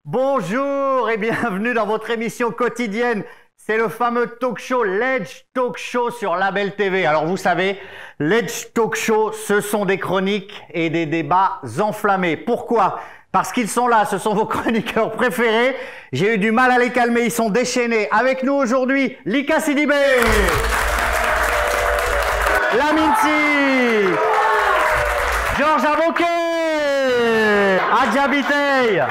Bonjour et bienvenue dans votre émission quotidienne. C'est le fameux talk show Ledge Talk Show sur Label TV. Alors vous savez, Ledge Talk Show, ce sont des chroniques et des débats enflammés. Pourquoi? Parce qu'ils sont là, ce sont vos chroniqueurs préférés. J'ai eu du mal à les calmer, ils sont déchaînés. Avec nous aujourd'hui, Lika Sidibé, Laminsi, Georges Avoquet, Adja Bitey,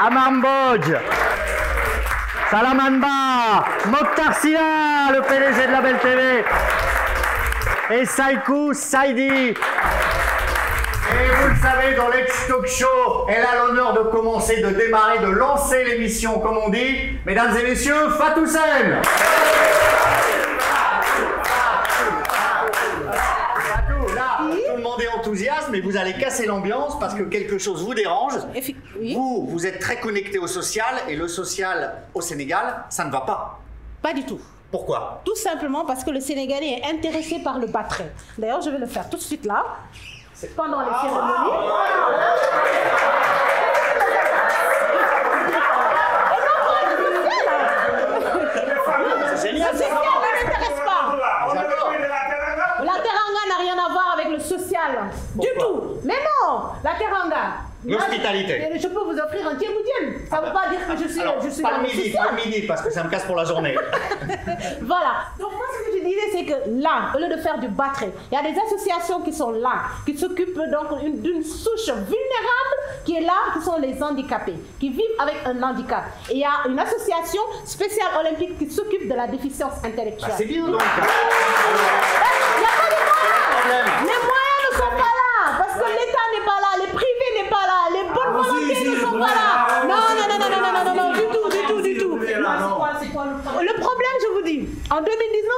Amar Mbodj, Salamanba, Mokhtar Sylla, le PDG de Label TV, et Saikou Saidi. Et vous le savez, dans Ledge Talk Show, elle a l'honneur de commencer, de démarrer, de lancer l'émission, comme on dit. Mesdames et messieurs, Fatou Sen. Fatou, là, tout le monde est enthousiaste, mais vous allez casser l'ambiance parce que quelque chose vous dérange. Oui. Vous êtes très connecté au social, et le social au Sénégal, ça ne va pas. Pas du tout. Pourquoi? Tout simplement parce que le Sénégalais est intéressé par le batterie. D'ailleurs, je vais le faire tout de suite là. C'est pendant les cérémonies. C'est génial. Le social ne m'intéresse pas. La teranga n'a rien à voir avec le social. Du tout. Mais non, la teranga. L'hospitalité. Je peux vous offrir un tiers-boudienne. Ça ne veut pas dire que je suis Alors, dans pas le midi, social. pas midi, parce que ça me casse pour la journée. Voilà. Donc moi, ce que je disais, c'est que là, au lieu de faire du batterie, il y a des associations qui sont là, qui s'occupent donc d'une souche vulnérable qui est là, qui sont les handicapés, qui vivent avec un handicap. Et il y a une association spéciale olympique qui s'occupe de la déficience intellectuelle. Bah, c'est bien donc. Il n'y a pas de moyens. Les moyens ne sont pas là, parce que l'État n'est pas là, les privés n'est pas là, les bonnes volontés ne sont pas là. Non, du tout. Le problème, je vous dis, en 2019,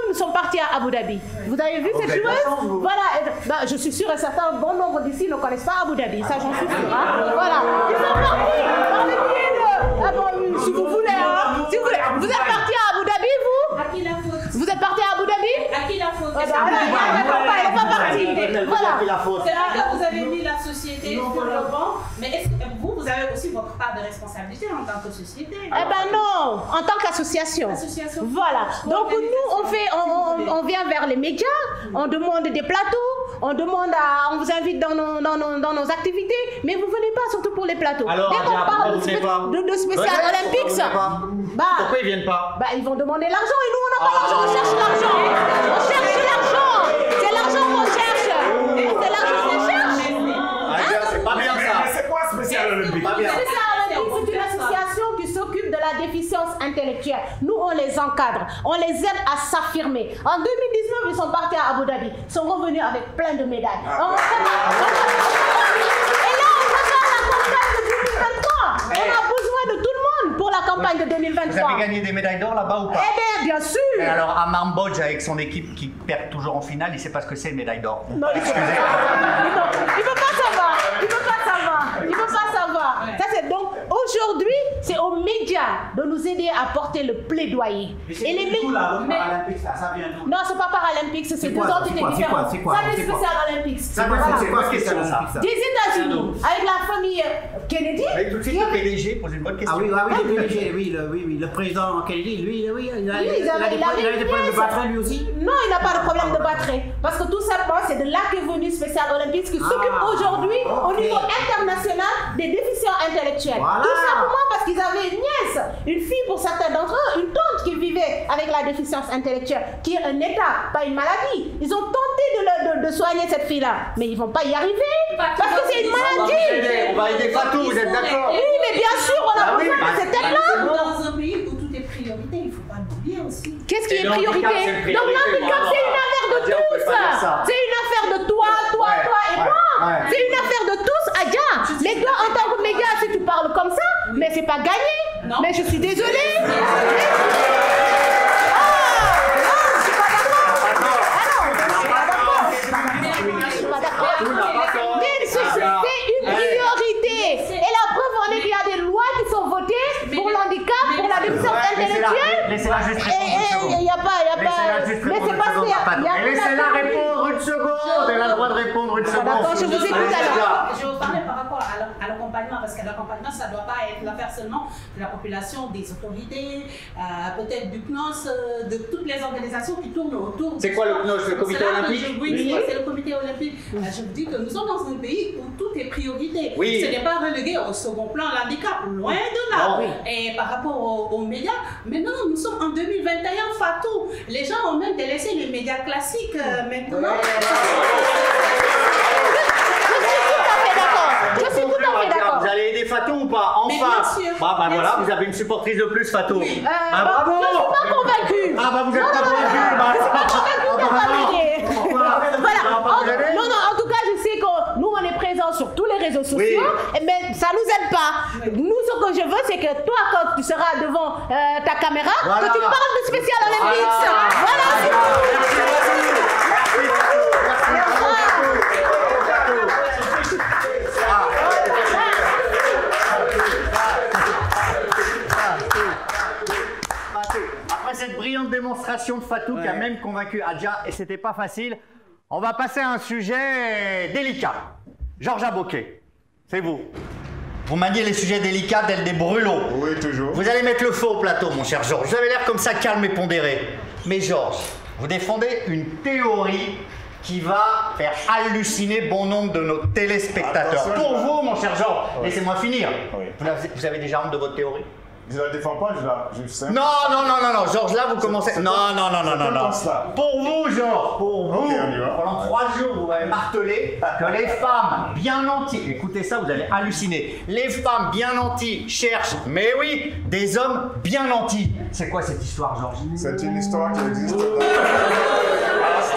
nous sommes partis à Abu Dhabi. Vous avez vu cette joueuse? Voilà, je suis sûre et certain, bon nombre d'ici ne connaissent pas Abu Dhabi, ça j'en suis sûre. Hein? Voilà, ils sont partis par le biais de... Ah bon, si vous voulez, hein, si vous voulez. Vous êtes partis à Abu Dhabi, vous? À qui la faute? Vous êtes partis à Abu Dhabi? À qui la faute? Elle n'est pas partie. Voilà. C'est vrai que vous avez mis la société sur le banc, mais est-ce que vous avez aussi votre part de responsabilité en tant que société? Eh ben non, en tant qu'association. Voilà. Donc nous, on vient vers les médias, on demande des plateaux, on vous invite dans nos activités, mais vous venez pas surtout pour les plateaux. Alors, dès qu'on parle de spécial olympique, pourquoi ils viennent pas? Ils vont demander l'argent et nous on n'a pas l'argent, on cherche l'argent. On cherche l'argent. C'est l'argent qu'on cherche. C'est l'argent qu'on cherche. C'est pas bien ça. C'est quoi spécial olympique? Pas bien. Spécial olympique, c'est une association qui s'occupe de la déficience intellectuelle. Nous, on les encadre, on les aide à s'affirmer. En 2019, ils sont partis à Abu Dhabi. Ils sont revenus avec plein de médailles. Et là, on prépare la campagne de 2023. On a besoin de tout le monde pour la campagne de 2023. Vous avez gagné des médailles d'or là-bas ou pas? Eh bien sûr. Et alors, Amar Mbodj, avec son équipe qui perd toujours en finale, il sait pas ce que c'est une médaille d'or. Non, il ne peut pas savoir. Il ne peut pas savoir. Ça, c'est donc aujourd'hui, c'est aux médias de nous aider à porter le plaidoyer. Et les médias. Ça vient d'où? Non, c'est pas paralympique, c'est deux entités différentes. Ça, c'est spécial olympique. C'est quoi spécial ça? Des États-Unis, avec la famille Kennedy. Avec tout de suite le PDG pose une bonne question. Ah oui, le PDG, oui, le président Kennedy, lui, il a des problèmes de batterie lui aussi? Non, il n'a pas de problème de batterie. Parce que tout simplement, c'est de là qu'est venu Spécial Olympique qui s'occupe aujourd'hui au niveau international des déficients intellectuels. Voilà. Tout simplement parce qu'ils avaient une nièce, une fille pour certains d'entre eux, une tante qui vivait avec la déficience intellectuelle, qui est un état, pas une maladie. Ils ont tenté de soigner cette fille-là, mais ils ne vont pas y arriver parce que c'est une maladie. On va aider Fatou, vous êtes d'accord? Oui, mais bien sûr, on a besoin de cette tête-là. Dans un pays où tout est priorité, il ne faut pas l'oublier aussi. Qu'est-ce qui est priorité? Donc l'handicap, c'est une affaire de tous. C'est une affaire de toi et moi. C'est une affaire de tous, Adja. Mais toi, en tant que média, si tu parles comme ça, mais c'est pas gagné. Non. Mais je suis désolée. C'est une priorité. Et la preuve en est qu'il y a des lois qui sont votées pour l'handicap, pour la déficience intellectuelle. Laissez-la juste répondre. Il n'y a pas. Mais c'est parce qu'il y a. Laissez-la répondre une seconde. a le droit de répondre une seconde. D'accord, je vous écoute alors. Je vais vous parler par rapport à l'accompagnement, parce que l'accompagnement, ça ne doit pas être l'affaire seulement de la population, des autorités, peut-être du CNOS, de toutes les organisations qui tournent autour. C'est quoi le CNOS, le comité olympique? Oui, c'est le comité olympique. Je vous dis que nous sommes dans un pays où tout est priorité. Oui. Ce n'est pas relégué au second plan l'handicap, loin de là. Non. Et par rapport aux médias, maintenant nous sommes en 2021, Fatou. Les gens ont même délaissé les médias classiques maintenant. Je suis tout à fait d'accord. Vous allez aider Fatou ou pas? Mais Enfin. bien sûr, Bah bien voilà, sûr. vous avez une supportrice de plus, Fatou. Oui. Ah, bravo. Je ne suis pas convaincue. Ah bah vous êtes pas convaincu. Je ne suis pas convaincue. Pourquoi? Voilà. Ça va pas vous aider? Non, en tout cas, je sais que nous, on est présents sur tous les réseaux sociaux, Oui. mais ça nous aide pas. Nous, ce que je veux, c'est que toi, quand tu seras devant ta caméra, Voilà. que tu parles de Special Olympics. Voilà, c'est tout. Après cette brillante démonstration de Fatou qui a même convaincu Adja, et c'était pas facile, on va passer à un sujet délicat. Georges Aboké, c'est vous. Vous maniez les sujets délicats tels des brûlots. Oui, toujours. Vous allez mettre le feu au plateau, mon cher Georges. Vous avez l'air comme ça calme et pondéré. Mais Georges, vous défendez une théorie qui va faire halluciner bon nombre de nos téléspectateurs. Attention, Pour vous, mon cher Georges, laissez-moi finir. Oui. Vous avez déjà honte de votre théorie? Je ne la défends pas, je sais. Non, Georges, là vous commencez. Non. Pour vous, Georges, pour vous, Ok, on y va. pendant 3 jours, vous m'avez martelé que les femmes bien nanties, écoutez ça, vous allez halluciner. Les femmes bien nanties cherchent, mais oui, des hommes bien nantis. C'est quoi cette histoire, Georges? C'est une histoire qui existe.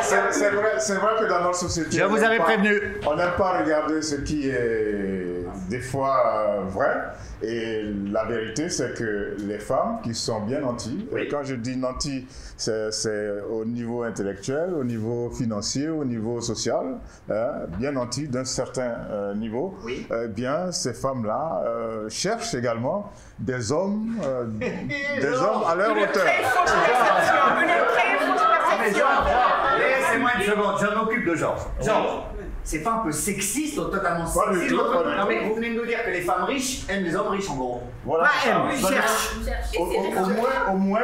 C'est vrai que dans notre société. Je vous avais prévenu. On n'aime pas regarder ce qui est des fois vrai. Et la vérité, c'est que les femmes qui sont bien nanties, et quand je dis nanties, c'est au niveau intellectuel, au niveau financier, au niveau social, bien nanties d'un certain niveau, bien ces femmes-là cherchent également des hommes à leur hauteur. Laissez-moi une seconde, je m'occupe de Georges. Georges, c'est pas un peu sexiste ou totalement Pas du sexiste tout, votre- pas du Non tout. mais vous venez de nous dire que les femmes riches aiment les hommes riches en gros. Voilà. cherche. Au moins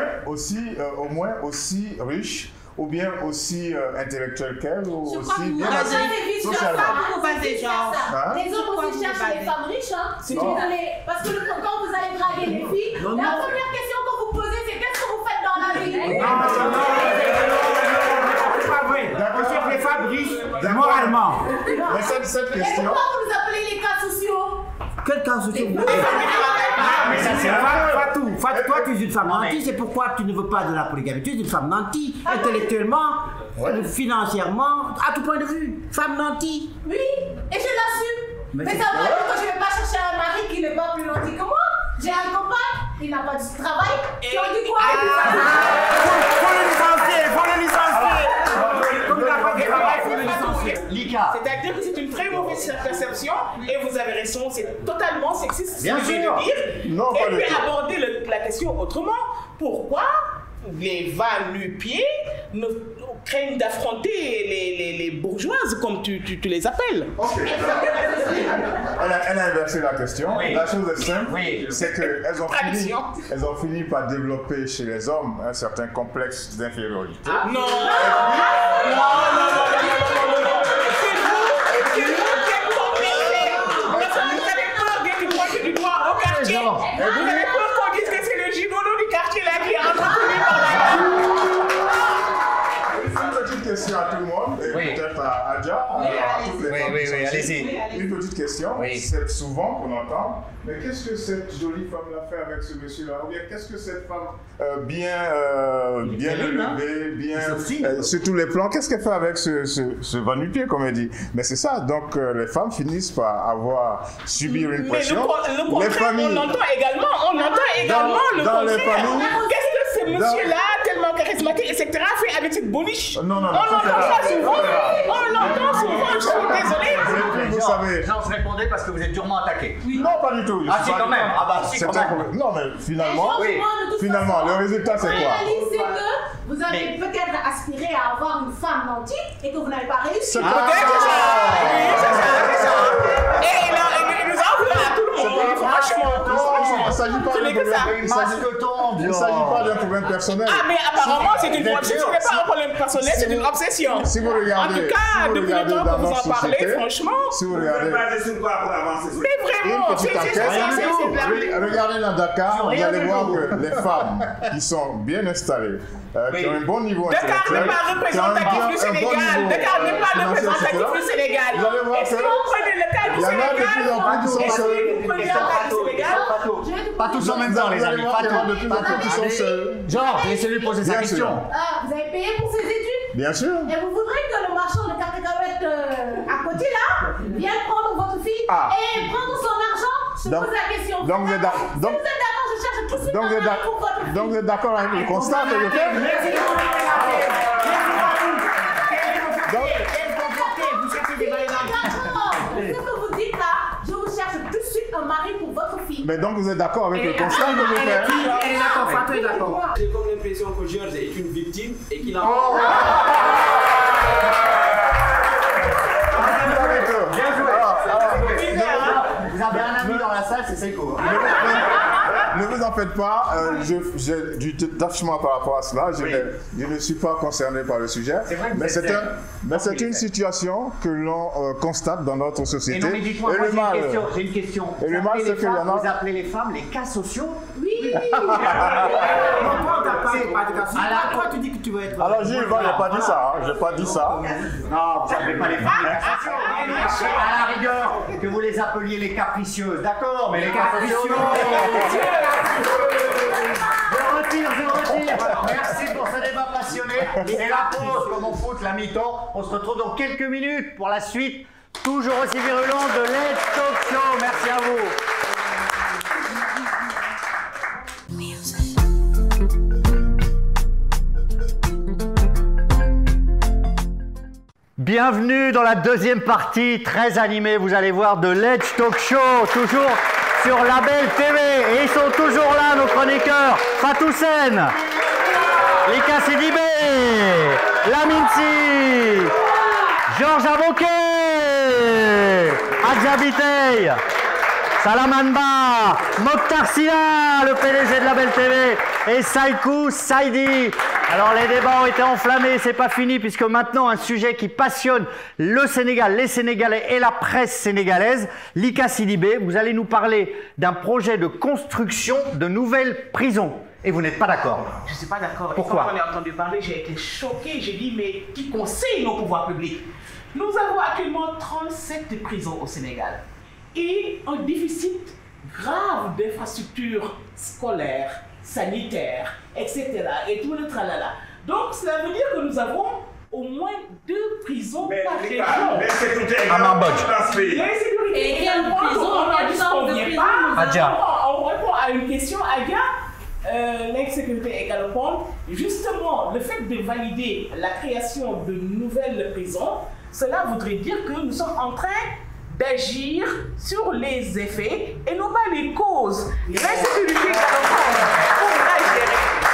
aussi riche, ou bien aussi intellectuel qu'elle, ou Je crois aussi que vous bien basez assis sur socialement. ça, vous basez genre. Hein? Les hommes Pourquoi aussi vous cherchent basez? les femmes riches, hein. Si Non. vous allez, parce que quand vous allez draguer les filles, la première question que vous posez, c'est qu'est-ce que vous faites dans la vie? C'est pas vrai. On cherche les femmes riches moralement. Mais cette Et question, pourquoi vous nous appelez les cas sociaux? Quel cas social? Mais ça c'est Fatou, toi tu es une femme nantie, c'est pourquoi tu ne veux pas de la polygamie. Tu es une femme nantie, intellectuellement, financièrement, à tout point de vue. Femme nantie. Oui, et je l'assume. Mais Mais c'est- ça veut dire que je ne vais pas chercher un mari qui n'est pas plus gentil que moi. J'ai un copain, il n'a pas du travail. Tu en dis quoi? Faut le licencier. Comme il n'a pas de travail, faut le licencier. Lika. C'est-à-dire que c'est une très mauvaise perception et vous avez raison, c'est totalement sexiste ce Bien que je viens sûr. de dire. Non, pas Et du puis tout. aborder la question autrement. Pourquoi les va-nu-pieds craignent d'affronter les bourgeoises comme tu les appelles? ok. Elle a inversé la question. Oui. La chose est simple, Oui. c'est qu'elles Tradition. ont fini par développer chez les hommes un certain complexe d'infériorité. Non. Non. C'est vous qui êtes complexés. Vous avez peur d'être pointé du doigt au quartier. Vous avez peur qu'on dise que c'est le gigolo du quartier là qui est entretenu par la... Une petite question à tout le monde, et Oui. peut-être à Adja, à toutes les femmes qui sont ici. allez-y. Une petite question, Oui. c'est souvent qu'on entend, mais qu'est-ce que cette jolie femme-là fait avec ce monsieur-là? Ou bien qu'est-ce que cette femme bien élevée, bien sur tous les plans, qu'est-ce qu'elle fait avec ce va-nu-pied, comme elle dit? Mais c'est ça, donc les femmes finissent par avoir subir une Mais pression. le contraire, on entend également dans le les contraire. familles- Qu'est-ce que ce monsieur-là, tellement tellement charismatique, etc. fait avec cette boniche. Non, On l'entend ça souvent. On l'entend souvent, je suis désolée. Vous savez. Jean, je répondais parce que vous êtes durement attaqué. Non, pas du tout. Ah, si, quand même. Ah, bah, si, C'est quand un même. problème. Non, mais finalement, Finalement, le résultat, c'est la quoi? réalité, c'est que vous avez peut-être aspiré à avoir une femme nantie et que vous n'avez pas réussi. C'est Peut-être que ça. Oui, c'est ça. Et il nous a ouvert à tout le monde. Franchement, il ne s'agit pas Ce n'est que ça. Il ne s'agit pas d'un problème personnel. Ah, mais apparemment, c'est une obsession. Ce n'est pas un problème personnel, c'est une obsession. Si vous regardez, En tout cas, depuis le temps que vous en parlez, franchement. Si vous Vous regardez, basez sur quoi pour avancer? Mais vraiment, une petite enquête, regardez dans Dakar, vous allez voir que les femmes qui sont bien installées, qui ont un bon niveau Dakar intellectuel, n'est pas représentatif du Sénégal. Dakar n'est pas représentatif du Sénégal. Vous allez voir Est-ce que que vous prenez le cas du il y en a de Sénégal? plus en plus qui sont Est-ce seuls. que vous prenez le cas du Sénégal? Pas tous en même temps, les Vous allez amis. voir Pas qu'il y en a de tous. plus en plus qui sont seuls. Georges, laissez-lui poser sa Bien question. sûr. Vous avez payé pour ses études Bien sûr. et vous voudrez que le marchand de cacahuètes à côté là vienne prendre votre fille et prendre son argent. Je Donc- pose la question. donc vous êtes d'accord. Si vous êtes d'accord, je cherche tout de suite Donc un vous êtes mari pour votre fille. donc vous êtes d'accord avec le constat que je fais? Donc, Vous cherchez des valeurs. D'accord. Ce que vous dites là, je vous cherche tout de suite un mari pour votre fille. mais donc vous êtes d'accord avec le constat que je fais? Elle est d'accord, Fatou est d'accord. J'ai comme l'impression que Georges est une victime et qu'il a... Bien joué. Vous avez un ami dans la salle, c'est Seiko. Ne vous en faites pas, j'ai du détachement par rapport à cela. Je ne suis pas concerné par le sujet. vrai que Mais vous êtes c'est une situation que l'on constate dans notre Et société. non, mais dites-moi, Et moi, le mal, j'ai une question. Et le mal, c'est qu'il y en a- Vous appelez les femmes les cas sociaux? Oui. Non, toi, t'as pas de cas. Toi, tu dis que tu veux être. alors Gilles, moi, j'ai pas dit ça. J'ai pas dit ça. Non, vous appelez pas les femmes les cas sociaux. À la rigueur, que vous les appeliez les capricieuses, d'accord, mais les capricieuses. Je retire. Merci pour ce débat passionné. Et la pause, comme on fout la mi-temps. On se retrouve dans quelques minutes pour la suite, toujours aussi virulent de Let's Talk Show. Merci à vous. Bienvenue dans la deuxième partie, très animée, vous allez voir, de Let's Talk Show, toujours sur Label TV. Et ils sont toujours là, nos chroniqueurs. Fatou Sen, Lika Sidibé, Laminsi, Georges Avoquet, Adja Bitey, Salamanba, Mokhtar Silla, le PDG de Label TV, et Saïkou Saïdi. Alors les débats ont été enflammés, c'est pas fini puisque maintenant un sujet qui passionne le Sénégal, les Sénégalais et la presse sénégalaise. Lika Sidibé, vous allez nous parler d'un projet de construction de nouvelles prisons. Et vous n'êtes pas d'accord? Je ne suis pas d'accord. Pourquoi? Quand on a entendu parler, j'ai été choqué. J'ai dit, mais qui conseille nos pouvoirs publics? Nous avons actuellement 37 prisons au Sénégal et un déficit grave d'infrastructures scolaires, sanitaires, etc. Et tout le tralala. Donc, cela veut dire que nous avons au moins 2 prisons par région. L'insécurité est À grave Mambodge. dans ce pays. L'insécurité Et est quelle grave, prison, on n'en quelle sorte de dispose prison pas. Adja. On répond à une question, Adja. L'insécurité est galopante. Justement, le fait de valider la création de nouvelles prisons, cela voudrait dire que nous sommes en train d'agir sur les effets et non pas les causes. L'insécurité galopante,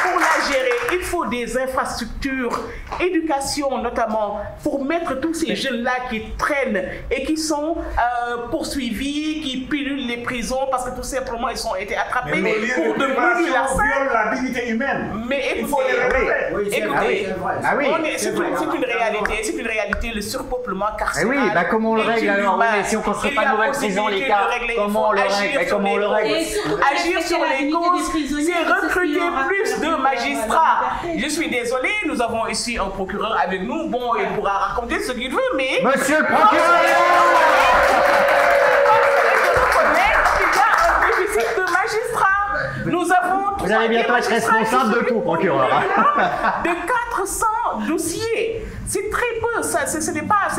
pour la gérer, il faut des infrastructures, éducation notamment, pour mettre tous ces jeunes-là qui traînent et qui sont poursuivis, qui pilulent les prisons parce que tout simplement ils ont été attrapés Mais au lieu pour de de brûler la préparation, viole la dignité humaine. Mais Il faut les relever. Oui, c'est écoutez, vrai, c'est vrai. Ah oui. c'est une réalité, le surpeuplement Eh carcéral. oui, bah comment on le est règle alors? inhumain. Oui, mais si on construit Il y pas de a nouvelles prisons, les possibilité gars, de régler. Il comment on faut le agir règle? Mais sur comment on les le règle? Et causes. surtout, Agir sur la les dignité causes, des prisonniers, c'est c'est ce recruter qui aura plus de la magistrats. liberté. Je suis désolée, nous avons ici un procureur avec nous. Bon, il pourra raconter ce qu'il veut, mais... Monsieur le procureur! Il y a un déficit de magistrats. Nous avons... Vous allez bientôt être responsable de tout, procureur. De dossiers. C'est très peu, ce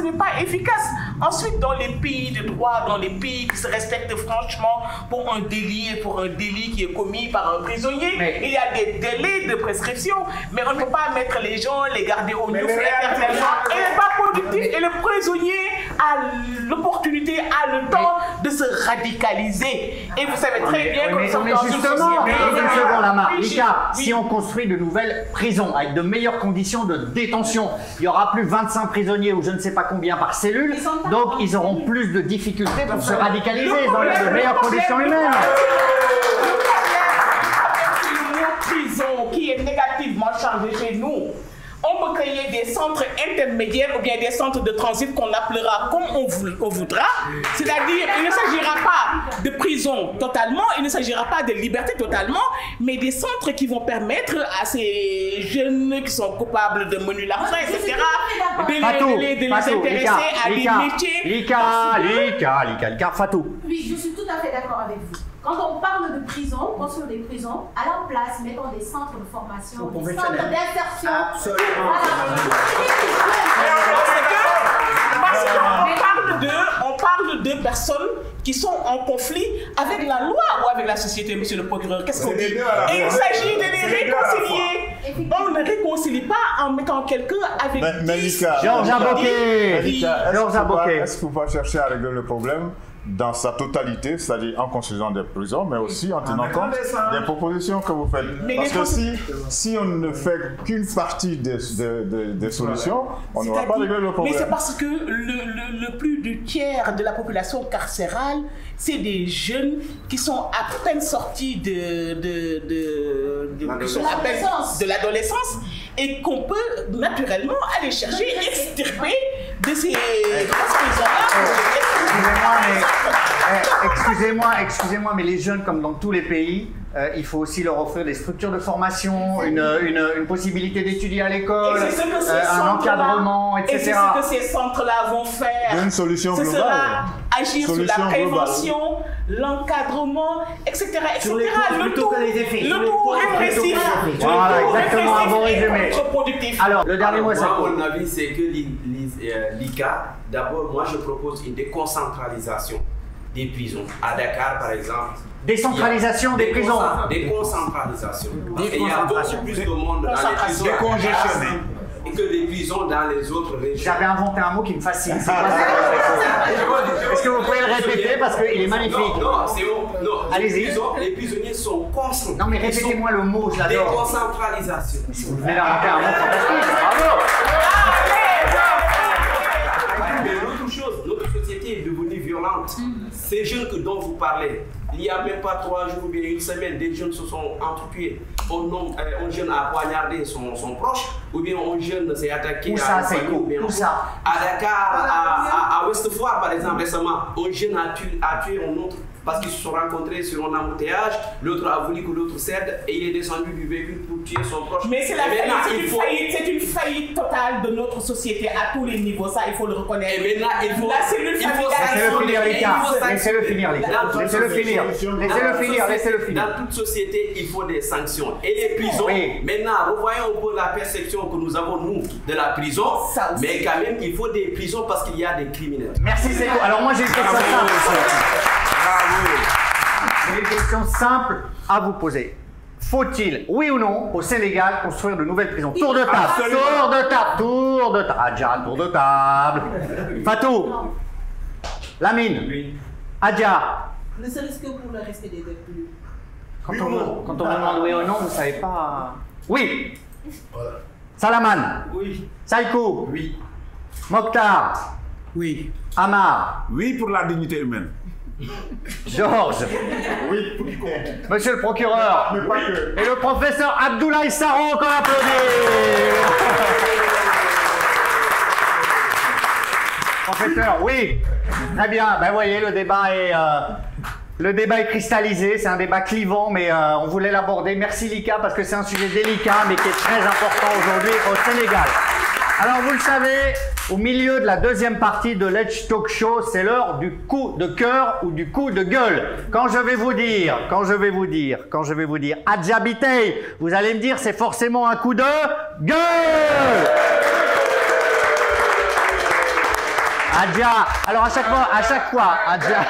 n'est pas efficace. Ensuite, dans les pays de droit, dans les pays qui se respectent franchement, pour un délit qui est commis par un prisonnier, il y a des délais de prescription, mais on ne peut pas mettre les gens, les garder au milieu, il n'est pas productif et le prisonnier a l'opportunité, a le temps de se radicaliser. Et vous savez très bien que nous sommes dans une société... Lika, si on construit de nouvelles prisons avec de meilleures conditions de détention, il n'y aura plus 25 prisonniers ou je ne sais pas combien par cellule, donc ils auront plus de difficultés pour se radicaliser dans de meilleures conditions humaines. Le mot prison qui est négativement chargé chez nous. On peut créer des centres intermédiaires ou bien des centres de transit qu'on appellera comme on voudra. C'est-à-dire, il ne s'agira pas de prison totalement, il ne s'agira pas de liberté totalement, mais des centres qui vont permettre à ces jeunes qui sont coupables de menus larcins, etc., de les intéresser à des métiers. Lika, Fatou. Oui, je suis tout à fait d'accord avec vous. Quand on parle de prison, construire des prisons, à la place, mettons des centres de formation, des centres d'insertion. Absolument. On parle de personnes qui sont en conflit avec la loi ou avec la société, monsieur le procureur. Qu'est-ce qu'on dit? Et il s'agit de les réconcilier. On ne réconcilie pas en mettant quelqu'un avec Georges Aboké. Est-ce qu'il faut pas chercher à régler le problème dans sa totalité, c'est-à-dire en construisant des prisons, mais aussi en tenant compte des propositions que vous faites. Parce que si on ne fait qu'une partie des solutions, on ne va pas régler le problème. Mais c'est parce que le plus du tiers de la population carcérale, c'est des jeunes qui sont à peine sortis de l'adolescence et qu'on peut naturellement aller chercher, extirper de ces prisons-là. Excusez-moi, mais les jeunes, comme dans tous les pays, il faut aussi leur offrir des structures de formation, une possibilité d'étudier à l'école, un encadrement, etc. Et c'est ce que ces centres-là vont faire. Une solution globale. Ce sera agir sur la prévention, l'encadrement, etc. Le tout répressif. Voilà, exactement, un bon résumé. Alors, le dernier mot, c'est quoi? Mon avis, c'est que l'ICA, d'abord, moi, je propose une déconcentralisation des prisons. À Dakar, par exemple. Décentralisation des prisons. Déconcentralisation. Il y a beaucoup plus de monde dans les prisons. Décongestionné. Que des prisons dans les autres régions. J'avais inventé un mot qui me fascine. Est-ce que vous pouvez le répéter parce qu'il est magnifique? Non, c'est bon. Non, allez-y. Les prisonniers sont concentrés. Non, mais répétez-moi le mot, je l'adore. Déconcentralisation. Mais si vous venez d'inventer un mot fantastique, bravo! Mais l'autre chose, notre société est devenue violente. Ces jeunes dont vous parlez, il n'y a même pas 3 jours ou bien une semaine, des jeunes se sont entretués. Un jeune a poignardé son proche, ou bien un jeune s'est attaqué à Dakar, à Ouest Foire par exemple récemment, un jeune a tué un autre parce qu'ils se sont rencontrés sur un embouteillage, l'autre a voulu que l'autre cède et il est descendu du véhicule pour tuer son proche. Mais c'est une faillite totale de notre société à tous les niveaux, ça il faut le reconnaître. Et maintenant il faut... Laissez-le finir, les gars. Laissez-le finir. Dans toute société, il faut des sanctions. Et les prisons, maintenant, revoyons un peu la perception que nous avons, nous, de la prison. Mais quand même, il faut des prisons parce qu'il y a des criminels. Merci, c'est cool. Alors moi, j'ai une question simple. J'ai une question simple à vous poser. Faut-il, oui ou non, au Sénégal, construire de nouvelles prisons? Tour de table. Tour de table. Adja, tour de table. Fatou. Lamine. Oui. Adja. Ne serait-ce que pour le respect des détenus. Quand on me demande oui ou non, vous ne savez pas. Oui. Voilà. Salaman. Oui. Saïkou. Oui. Mokhtar. Oui. Amar. Oui, pour la dignité humaine. Georges. Oui, pour qui compte. Monsieur le procureur. Mais pas que. Et le professeur Abdoulaye Sarro, qu'on applaudit. Professeur, oui. Très bien. Ben voyez, le débat est cristallisé. C'est un débat clivant, mais on voulait l'aborder. Merci Lika, parce que c'est un sujet délicat, mais qui est très important aujourd'hui au Sénégal. Alors vous le savez, au milieu de la deuxième partie de Ledge Talk Show, c'est l'heure du coup de cœur ou du coup de gueule. Quand je vais vous dire Adja Bitey, vous allez me dire c'est forcément un coup de gueule. Adja, alors à chaque fois, Adja.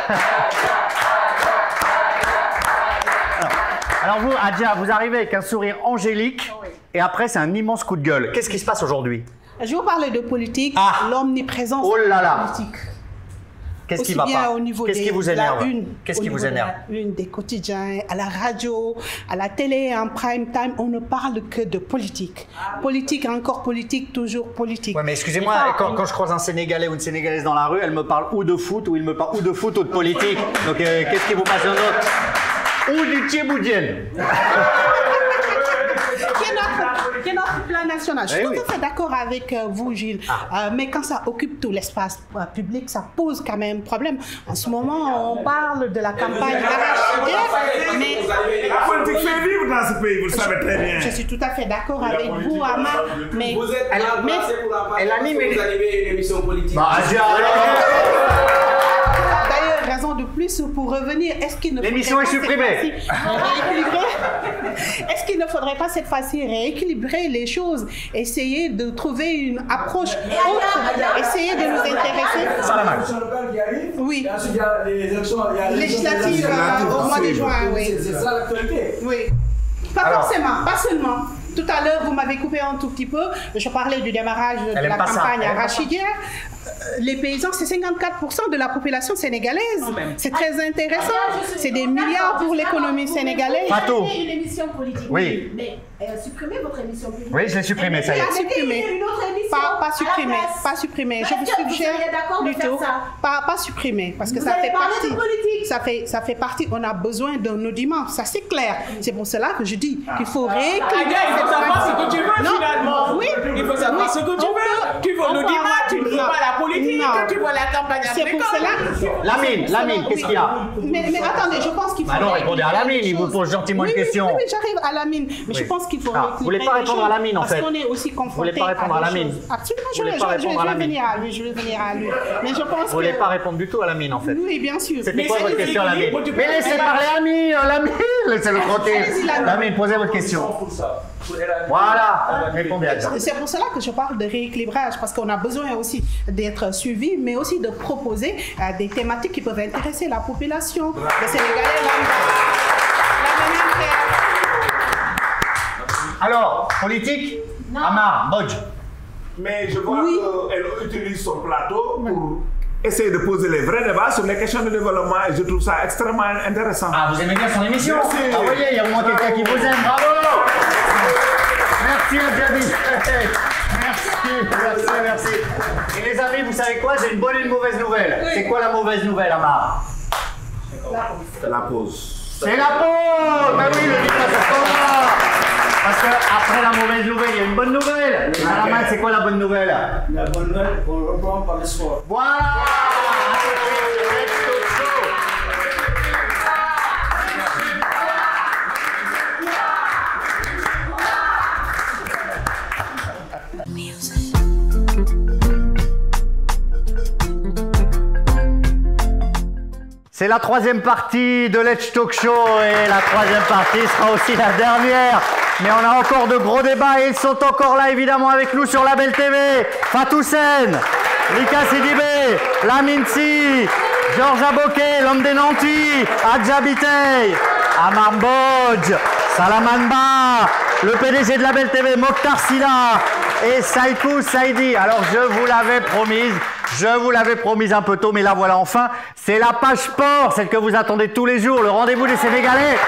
Alors vous, Adja, vous arrivez avec un sourire angélique et après c'est un immense coup de gueule. Qu'est-ce qui se passe aujourd'hui? Je vais vous parler de politique, l'omniprésence politique. Qu'est-ce qui va pas? Qu'est-ce qui vous énerve? Qu'est-ce qui vous énerve? Une des quotidiens, à la radio, à la télé, en prime time, on ne parle que de politique. Politique, encore politique, toujours politique. Ouais, mais excusez-moi, quand je croise un Sénégalais ou une Sénégalaise dans la rue, elle me parle ou de foot, ou il me parle ou de foot ou de politique. Donc qu'est-ce qui vous passe en autre? Ou du Tchéboudienne. Qui est notre plan national. Je suis tout à fait d'accord avec vous, Gilles. Mais quand ça occupe tout l'espace public, ça pose quand même problème. En ce moment, on parle de la campagne arachidienne. Mais la politique fait vivre dans ce pays, vous le savez très bien. Je suis tout à fait d'accord avec vous, Amar. Mais vous êtes elle anime une émission politique. D'ailleurs, raison de plus pour revenir. Est-ce qu'il ne l'émission est supprimée. Est-ce qu'il ne faudrait pas cette fois-ci rééquilibrer les choses, essayer de trouver une approche autre, essayer de nous intéresser? Oui. Il y a les élections législatives au mois de juin. Oui. C'est ça l'actualité. Oui. Pas forcément, pas seulement. Tout à l'heure, vous m'avez coupé un tout petit peu. Je parlais du démarrage de la campagne arachidienne. Les paysans, c'est 54% de la population sénégalaise. C'est très intéressant. C'est des milliards pour l'économie sénégalaise. Vous avez une émission politique. Oui. Mais supprimez votre émission politique. Oui, je l'ai supprimée, ça y est. Pas supprimé. Pas supprimé. Pas supprimé. Je vous suggère du tout. Pas supprimé. Parce que ça fait partie. Ça fait partie. On a besoin d'un audimat. Ça, c'est clair. C'est pour cela que je dis qu'il faut rééquilibrer. Il faut savoir ce que tu veux finalement. Oui. Il faut savoir ce que tu veux. Tu veux l'audimat, tu ne veux pas la politique, tu veux la campagne agricole. C'est pour cela. Lamine, qu'est-ce qu'il y a? Mais attendez, je pense qu'il faut. Non, répondez à Lamine, il vous pose gentiment une question. Oui, j'arrive à Lamine. Mais je pense qu'il faut. Vous voulez pas répondre à Lamine en fait? Parce qu'on est aussi confronté. Vous voulez pas répondre à Lamine? Absolument, je vais venir à lui. Je vais venir à lui. Mais je pense. Vous voulez pas répondre du tout à Lamine en fait? Oui, bien sûr. C'était quoi votre question, Lamine? Mais laissez parler Lamine, laissez-le tranquille. Lamine, posez votre question. Voilà, répondez à ça. C'est pour cela que je parle de rééquilibrage, parce qu'on a besoin aussi d'être suivi, mais aussi de proposer des thématiques qui peuvent intéresser la population. Les Sénégalais, alors, politique, Amar, Bodj. Mais je vois qu'elle utilise son plateau pour essayer de poser les vrais débats sur les questions de développement et je trouve ça extrêmement intéressant. Ah, vous aimez bien son émission? Ah, vous voyez, il y a au moins quelqu'un qui vous aime, bravo! Merci, Adjabi. Merci. Et les amis, vous savez quoi? J'ai une bonne et une mauvaise nouvelle. C'est quoi la mauvaise nouvelle, Amar? C'est la pause. C'est la pause! Ben oui, le dimanche, c'est pas. Parce qu'après la mauvaise nouvelle, il y a une bonne nouvelle. Alaman, c'est quoi la bonne nouvelle? La bonne nouvelle, on reprend par le sport. Voilà! C'est la troisième partie de Let's Talk Show et la troisième partie sera aussi la dernière. Mais on a encore de gros débats et ils sont encore là évidemment avec nous sur Label TV. Fatou Sen, Lika Sidibé, Lamine Si, Georges Aboké, l'homme des Nantis, Adja Bitey, Amar Bodj, Salaman Ba, le PDG de Label TV, Mokhtar Silla et Saïkou Saïdi. Alors je vous l'avais promise un peu tôt, mais là voilà enfin, c'est la page sport, celle que vous attendez tous les jours, le rendez-vous des Sénégalais.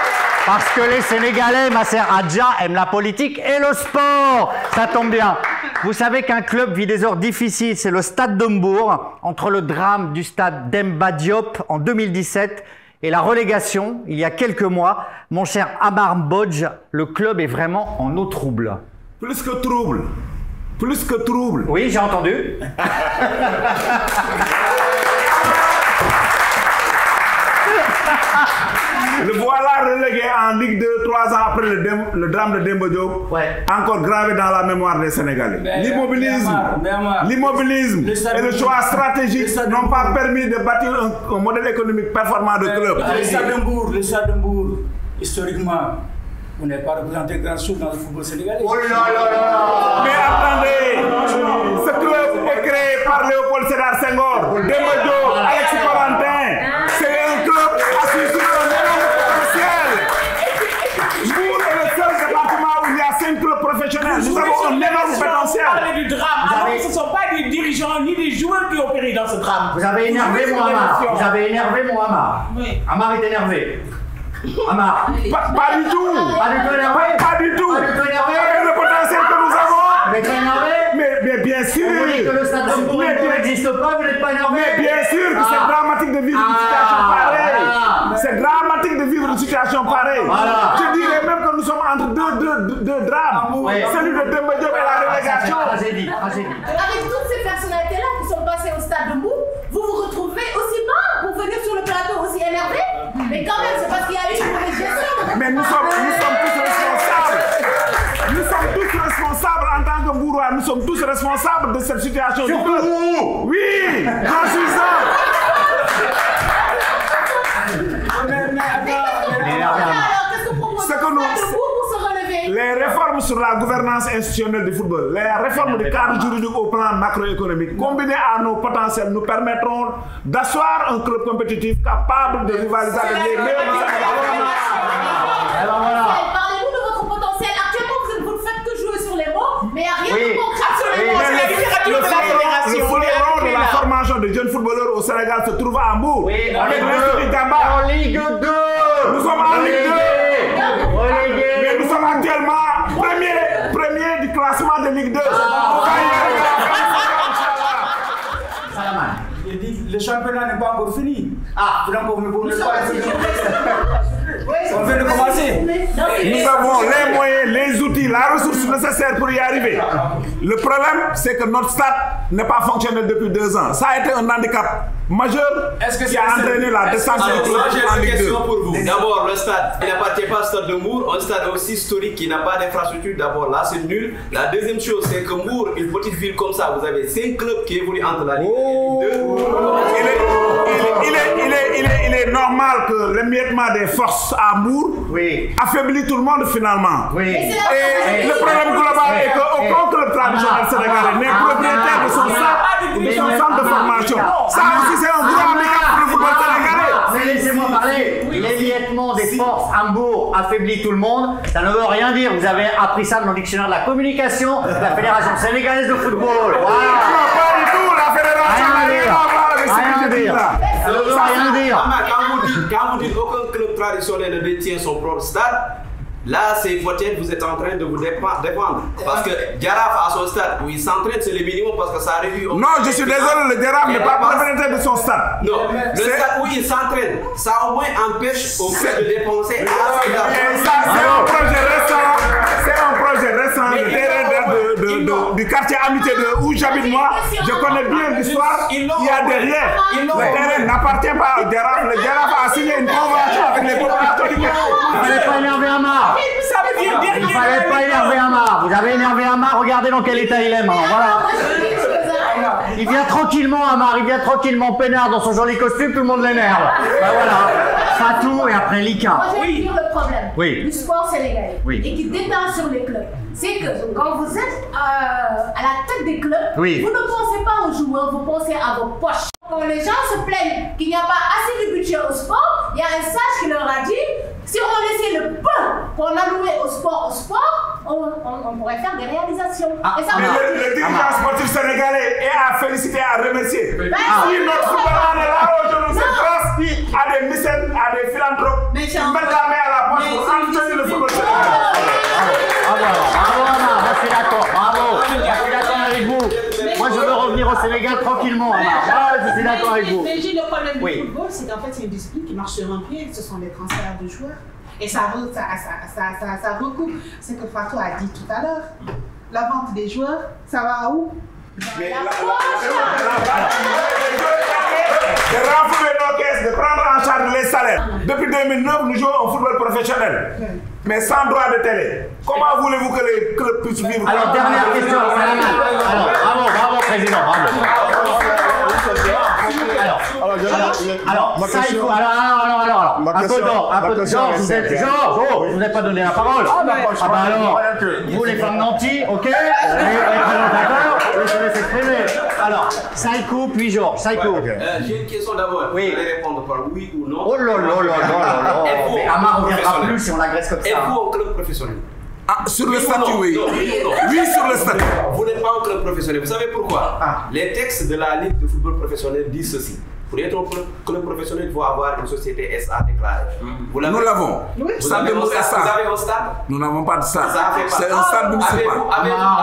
Parce que les Sénégalais, ma sœur Adja, aiment la politique et le sport. Ça tombe bien. Vous savez qu'un club vit des heures difficiles, c'est le Stade de Mbourg, entre le drame du stade Demba Diop en 2017 et la relégation, il y a quelques mois. Mon cher Amar Bodj, le club est vraiment en eau trouble. Plus que trouble. Plus que trouble. Oui, j'ai entendu. Le voilà relégué en Ligue 2 3 ans après le drame de Demba Diop, encore gravé dans la mémoire des Sénégalais. L'immobilisme et le choix stratégique n'ont pas permis de bâtir un modèle économique performant de club. Le Stade de Mbourg, historiquement, Vous n'avez pas représenté grand-chose dans le football sénégalais. Oh là là là. Mais attendez, ce club est créé par Léopold Sédar Senghor, Demba Diop, Alexis Corentin. C'est un club assis sur un énorme potentiel. Mbour est le seul département où il y a 5 clubs professionnels. Nous avons un énorme potentiel. Vous parlez du drame, alors que ce ne sont pas des dirigeants ni des joueurs qui ont péri dans ce drame. Vous avez énervé mon Amar. Vous avez énervé mon Amar. Oui. Amar est énervé. Amar. Pas du tout. Pas du tout énervé. Pas du tout. Pas du tout énervé. Avec le potentiel que nous avons. Vous êtes énervé. Mais bien sûr. Vous dites que le stade de Mbour n'existe pas, vous n'êtes pas énervé. Mais bien sûr que c'est dramatique de vivre une situation pareille. C'est dramatique de vivre une situation pareille. Voilà. Je dirais même que nous sommes entre deux drames. Oui. Celui de Demba Diop et la relégation. Tragédie. Avec toutes ces personnalités-là qui sont passées au stade de Mbour, vous vous retrouvez aussi bas pour venir sur le plateau aussi énervé. Mais quand même, c'est parce qu'il y a eu une mauvaise gestion. Mais nous sommes tous responsables. Nous sommes tous responsables en tant que Mbourois. Nous sommes tous responsables de cette situation. Surtout vous. Oui, j'en suis ça. Qu'est-ce que vous proposez C'est que nous- au stade de Mbour pour se relever? Les réformes sur la gouvernance institutionnelle du football, les réformes du cadre juridique au plan macroéconomique, combinées à nos potentiels, nous permettront d'asseoir un club compétitif capable de rivaliser avec les meilleurs du Sénégal. Parlez-nous de votre potentiel. Actuellement, vous ne faites que jouer sur les mots, mais il n'y a rien de concret sur les Oui. mots. C'est la littérature de la fédération. Le fleuron de la formation de jeunes footballeurs au Sénégal se trouve à Mbour. Oui, avec l'Institut Gamba. en Ligue 2. Nous sommes en Ligue 2. Relégué. Mais nous sommes actuellement premier du classement de Ligue 2. Salaman. Il dit le championnat n'est pas encore fini. Ah. Donc on ne peut pas. On vient de commencer. Nous avons les moyens, les outils, la ressource nécessaire pour y arriver. Le problème, c'est que notre stade n'est pas fonctionnel depuis 2 ans. Ça a été un handicap majeur qui a entraîné la descente du Alors, club moi j'ai en une Ligue 2. question pour vous. D'abord, le stade, il n'appartient pas au stade de Mbour, un stade aussi historique qui n'a pas d'infrastructure. D'abord, là c'est nul. La deuxième chose, c'est que Mbour, une petite ville comme ça, vous avez 5 clubs qui évoluent entre la Ligue 1 et Ligue 2. Il est normal que l'émiettement des forces à Mbour affaiblit tout le monde finalement. Oui. Et le problème global est qu'aucun club traditionnel sénégalais n'est propriétaire de son centre de formation. Ça aussi, c'est un gros handicap pour le football sénégalais. Mais laissez-moi parler. L'émiettement des forces à Mbour affaiblit tout le monde. Ça ne veut rien dire. Vous avez appris ça dans le dictionnaire de la communication de la Fédération sénégalaise de football. Voilà. Non, pas du tout. La fédération n'a rien à voir avec ce que je dis là. Ça ne veut rien dire. Quand vous dites qu'aucun club traditionnel ne détient son propre stade, là, c'est peut-être vous êtes en train de vous défendre. Parce que Jaraaf a son stade où il s'entraîne, c'est le minimum parce que ça réduit. Non, je suis désolé, le Jaraaf n'est pas propriétaire de son stade. Non, le stade où il s'entraîne, ça au moins empêche au club de dépenser assez d'argent. C'est un projet récent. C'est un projet récent. Le terrain du quartier Amitié où j'habite moi. Je connais bien l'histoire. Il y a derrière. Le terrain n'appartient pas au Jaraaf. Le Jaraaf a signé une convention avec les populations du quartier. Vous n'avez pas énervé Amar. Il ne fallait pas énerver Amar. Vous avez énervé Amar. Regardez dans quel état il est maintenant. Voilà. Il vient tranquillement Amar. Il vient tranquillement peinard dans son joli costume. Tout le monde l'énerve. Ben voilà. Fatou et après Lika. Moi, je vais dire le problème Oui. du sport sénégalais et qui déteint sur les clubs. C'est que quand vous êtes à la tête des clubs, vous ne pensez pas aux joueurs, vous pensez à vos poches. Quand les gens se plaignent qu'il n'y a pas assez de budget au sport, il y a un sage qui leur a dit si on laissait le peu qu'on allouait au sport, on pourrait faire des réalisations. Et ça, mais le dirigeant sportif sénégalais est à féliciter, à remercier. Si notre football est là aujourd'hui, c'est grâce à des mécènes, à des philanthropes qui mettent la main à la poche pour entretenir le football sénégalais. Bravo Amar, je suis d'accord. Bravo. Je suis d'accord avec vous. Moi je veux revenir au Sénégal tranquillement Amar. Je suis d'accord avec vous. Mais j'ai le problème du football, c'est qu'en fait c'est une discipline qui marche sur un pied, ce sont les transferts de joueurs. Et ça recoupe ce que Fatou a dit tout à l'heure. La vente des joueurs, ça va où? De renflouer nos caisses, de prendre en charge les salaires. Depuis 2009, nous jouons au football professionnel, mais sans droit de télé. Comment voulez-vous que les clubs puissent vivre? Alors, dernière question, Salaman. Alors, bravo, président, bravo. Alors, alors, ma ça, il question- faut. Alors, Ma un peu question- d'or, un ma peu de question Georges, est vous êtes. simple. Georges, oh, vous n'avez pas donné la parole. Ah, bah, Ah, bah alors, vous les femmes nantis, ok? D'accord, je vais s'exprimer. Alors, Saïkou, puis Georges. Saïkou. J'ai une question d'abord. Oui. Vous allez répondre par oui ou non. Oh là là là là là. Êtes-vous Mais Amar ne reviendra professionnel? plus si on l'agresse comme ça. Êtes-vous au club professionnel? Ah, sur le Oui ou statut, non? oui. Non, oui ou non? Oui, sur le statut. Vous n'êtes pas au club professionnel. Vous savez pourquoi? Les textes de la Ligue de football professionnel disent ceci. Pour être au club professionnel, il faut avoir une société SA déclarée. Nous l'avons. Vous avez un stade? Vous avez un stade? Nous n'avons pas de stade. Ça fait pas. C'est un stade municipal.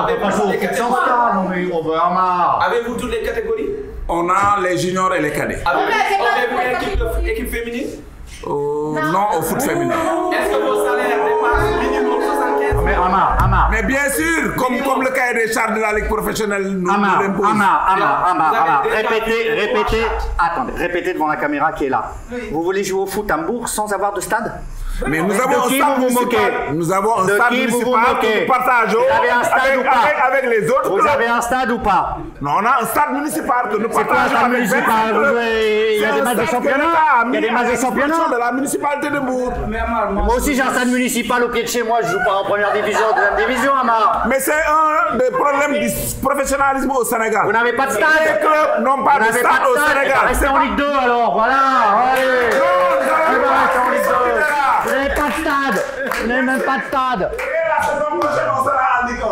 Avez-vous toutes les catégories? Avez-vous toutes les catégories? On a les juniors et les cadets. Avez-vous équipe féminine? Non, au foot féminin. Est-ce que vos salaires dépassent minimum 75? Mais Amar. Mais bien sûr, comme le cahier des charges de la Ligue professionnelle nous l'impose. Amar. Répétez devant la caméra qui est là. Vous voulez jouer au foot à Hambourg sans avoir de stade? Mais nous avons un stade municipal. Nous avons un stade municipal que nous partageons avec les autres. Vous avez un stade ou pas? Non, on a un stade municipal que nous C'est quoi un partageons stade avec municipal? Il y a des matchs de championnat? Il y a des matchs de championnat? de la municipalité de Bourg. Moi aussi j'ai un stade municipal au pied de chez moi, je joue pas en première division, deuxième division, Amar. Mais c'est un des problèmes du professionnalisme au Sénégal. Vous n'avez pas de stade? Les clubs n'ont pas de stade au Sénégal. Restez en Ligue 2 alors, voilà. Allez. Restez en Ligue 2. Vous n'avez pas de stade. Vous n'avez même pas de stade. Et la saison prochaine, on sera en Ligue 1.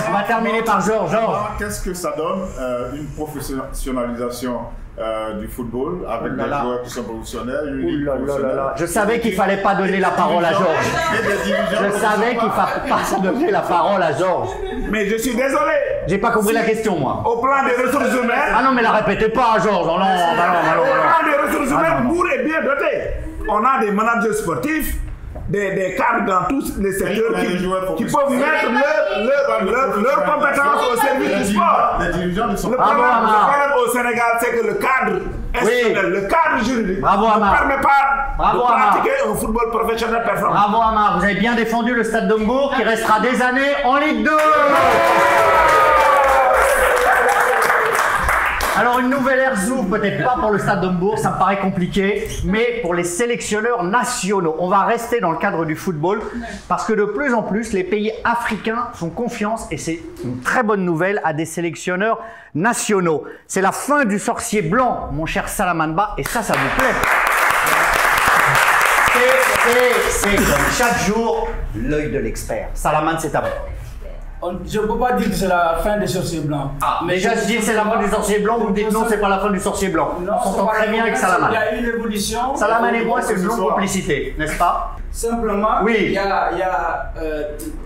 On va terminer par Georges. Qu'est-ce que ça donne une professionnalisation du football avec des joueurs qui sont professionnels, une ligue professionnelle? Je savais qu'il fallait pas donner la parole à Georges. Je savais qu'il fallait pas donner la parole à Georges. Mais je suis désolé. J'ai pas compris la question, moi. Au plan des ressources humaines. Ah non, mais la répétez pas, Georges. Non. Au plan des ressources humaines, Bourg est bien doté. On a des managers sportifs, des cadres dans tous les secteurs qui peuvent mettre leurs compétences au service du sport. Le problème au Sénégal, c'est que le cadre institutionnel, le cadre juridique ne permet pas de pratiquer un football professionnel performant. Bravo Amar, vous avez bien défendu le Stade d'Hambourg qui restera des années en Ligue 2. Alors une nouvelle ère s'ouvre, peut-être pas pour le Stade d'Hambourg, ça me paraît compliqué, mais pour les sélectionneurs nationaux. On va rester dans le cadre du football parce que de plus en plus, les pays africains font confiance, et c'est une très bonne nouvelle, à des sélectionneurs nationaux. C'est la fin du sorcier blanc, mon cher Salamanba, et ça vous plaît. C'est comme chaque jour l'œil de l'expert. Salaman, c'est à vous. Je ne peux pas dire que c'est la fin des sorciers blancs. Mais déjà, je dis que c'est la fin du sorcier blanc, vous me dites non, c'est pas la fin du sorcier blanc. On s'entend très bien avec Salaman. Il y a une évolution. Salaman et moi, c'est une longue complicité, n'est-ce pas? Simplement, oui. il y a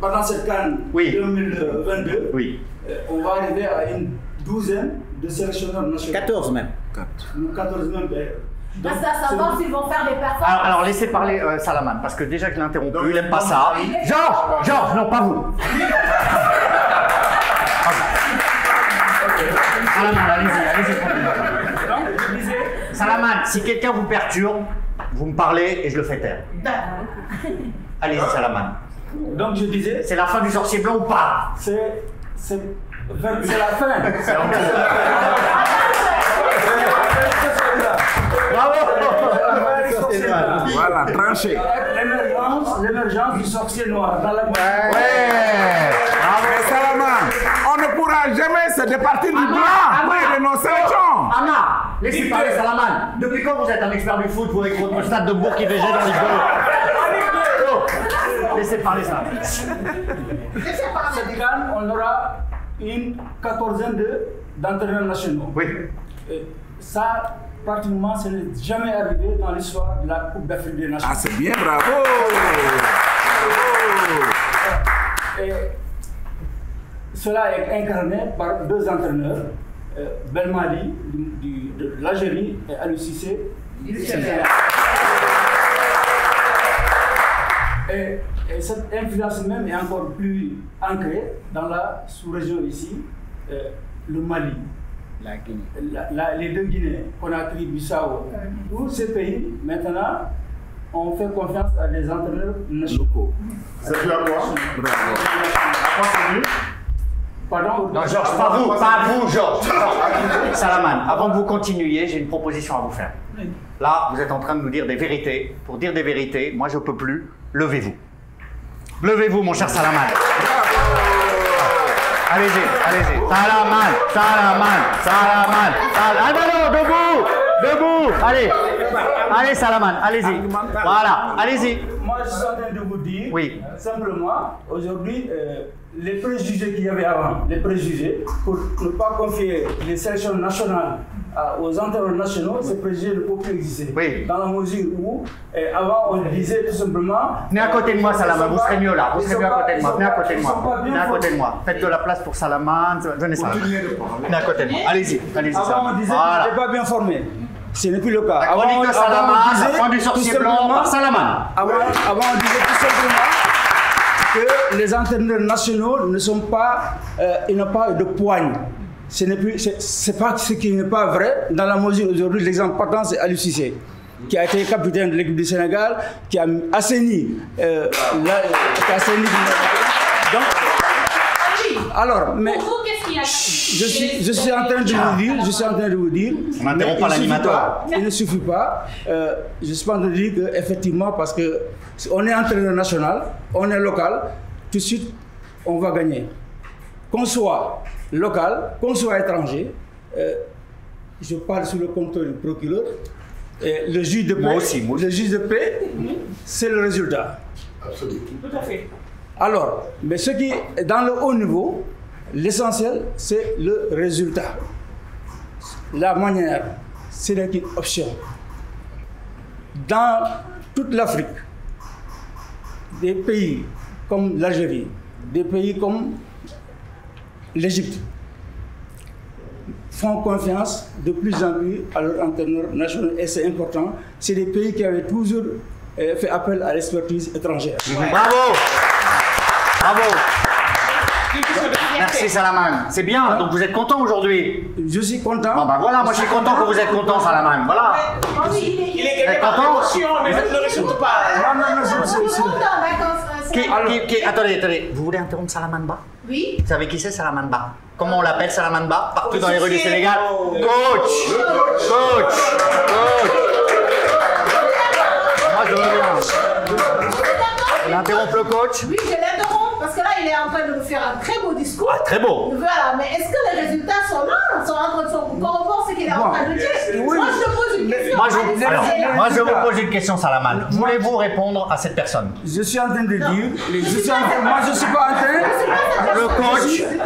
pendant cette CAN 2022, on va arriver à une douzaine de sélectionneurs nationaux. 14 même. 14 même. Reste à savoir s'ils vont faire des performances. Alors laissez parler Salaman, parce que déjà qu'il l'a interrompu, il n'aime pas ça. Georges, non, pas vous. Salaman, allez-y. Salaman, si quelqu'un vous perturbe, vous me parlez et je le fais taire. Allez-y, Salaman. Donc je disais. C'est la fin du sorcier blanc ou pas? C'est la fin. Voilà, tranché. L'émergence du sorcier noir dans la Mais Salaman, on ne pourra jamais se départir du blanc près de nos sélections. Amar, laissez parler Salaman. Depuis quand vous êtes un expert du foot, vous avec votre stade de Bourg qui végète dans les deux? Laissez parler Salaman. Cette CAN, on aura une quatorzaine d'entraîneurs nationaux. Oui. Ça, pratiquement, ce n'est jamais arrivé dans l'histoire de la Coupe d'Afrique des Nations. Ah, c'est bien, bravo! Et cela est incarné par deux entraîneurs, Belmadi de l'Algérie et Aliou Cissé du Sénégal. Et cette influence même est encore plus ancrée dans la sous-région ici, le Mali. La Guinée. Les deux Guinées, Conakry, Bissau, tous ces pays, maintenant, on fait confiance à des entraîneurs nationaux. C'est dû à quoi? Pardon? Non, Georges, pas vous, Georges. Salaman, avant que vous continuiez, j'ai une proposition à vous faire. Là, vous êtes en train de nous dire des vérités. Pour dire des vérités, moi je peux plus. Levez-vous. Levez-vous, mon cher Salaman. Allez-y, allez-y. Salaman. Ah non, debout. Allez. Allez, Salaman, allez-y. Voilà, allez-y. Moi, je suis en train de vous dire, oui. Simplement, aujourd'hui, les préjugés qu'il y avait avant, pour ne pas confier les sélections nationales aux entraîneurs nationaux, ces préjugés ne peuvent plus exister. Oui. Dans la mesure où, avant, on disait tout simplement... Venez à côté de moi, Salaman, vous serez mieux là. Vous serez mieux à côté de moi. Venez à côté de moi. Venez à côté de moi. Faites de la place pour Salaman. Venez, Salaman. Venez à côté de moi. Allez-y, allez-y. Avant, on disait voilà. que je n'étais pas bien formé. Ce n'est plus le cas. La chronique de Salaman, la fin du sorcier blanc par Salaman. Avant, on disait tout simplement que les entraîneurs nationaux ne sont pas, ils n'ont pas de poigne. C'est pas ce qui n'est pas vrai, dans la mesure aujourd'hui, l'exemple patent, c'est Aliou Cissé, qui a été capitaine de l'équipe du Sénégal, qui a assaini donc, alors, mais je suis en train de vous dire, on n'interrompt pas l'animateur. Il ne suffit pas. Je suis en train de dire qu'effectivement, parce qu'on est entraîneur national, on est local, tout de suite, on va gagner. Qu'on soit local, qu'on soit étranger, je parle sous le contrôle du procureur, le juge de paix, le juge de paix, c'est le résultat. Absolument. Tout à fait. Alors, mais ce qui est dans le haut niveau, l'essentiel, c'est le résultat. La manière, c'est une option. Dans toute l'Afrique, des pays comme l'Algérie, des pays comme l'Égypte, font confiance de plus en plus à leurs entraîneurs nationaux, et c'est important. C'est des pays qui avaient toujours fait appel à l'expertise étrangère. Bravo! Bravo! Merci Salaman. C'est bien, donc vous êtes content aujourd'hui? Je suis content. Bon ben voilà, moi je suis content que vous êtes content Salaman. Voilà. Il est gagné par l'émotion, mais je ne le résulte pas. Non, attendez, vous voulez interrompre Salaman Ba? Oui. Vous savez qui c'est Salaman Ba? Comment on l'appelle Salaman Ba? Partout dans les rues du Sénégal. Coach! Moi je veux bien. On interrompt le coach? Oui, je l'interromps parce que là, il est en train de nous faire un très beau discours. Ah, très beau. Voilà, mais est-ce que les résultats sont là? Sont en train de corroborer ce qu'il est en train de dire? Oui. Moi, je te pose une question. Moi, je vous pose une question, Salaman. Voulez-vous répondre à cette personne? Je suis en train de dire, moi je ne suis pas en train.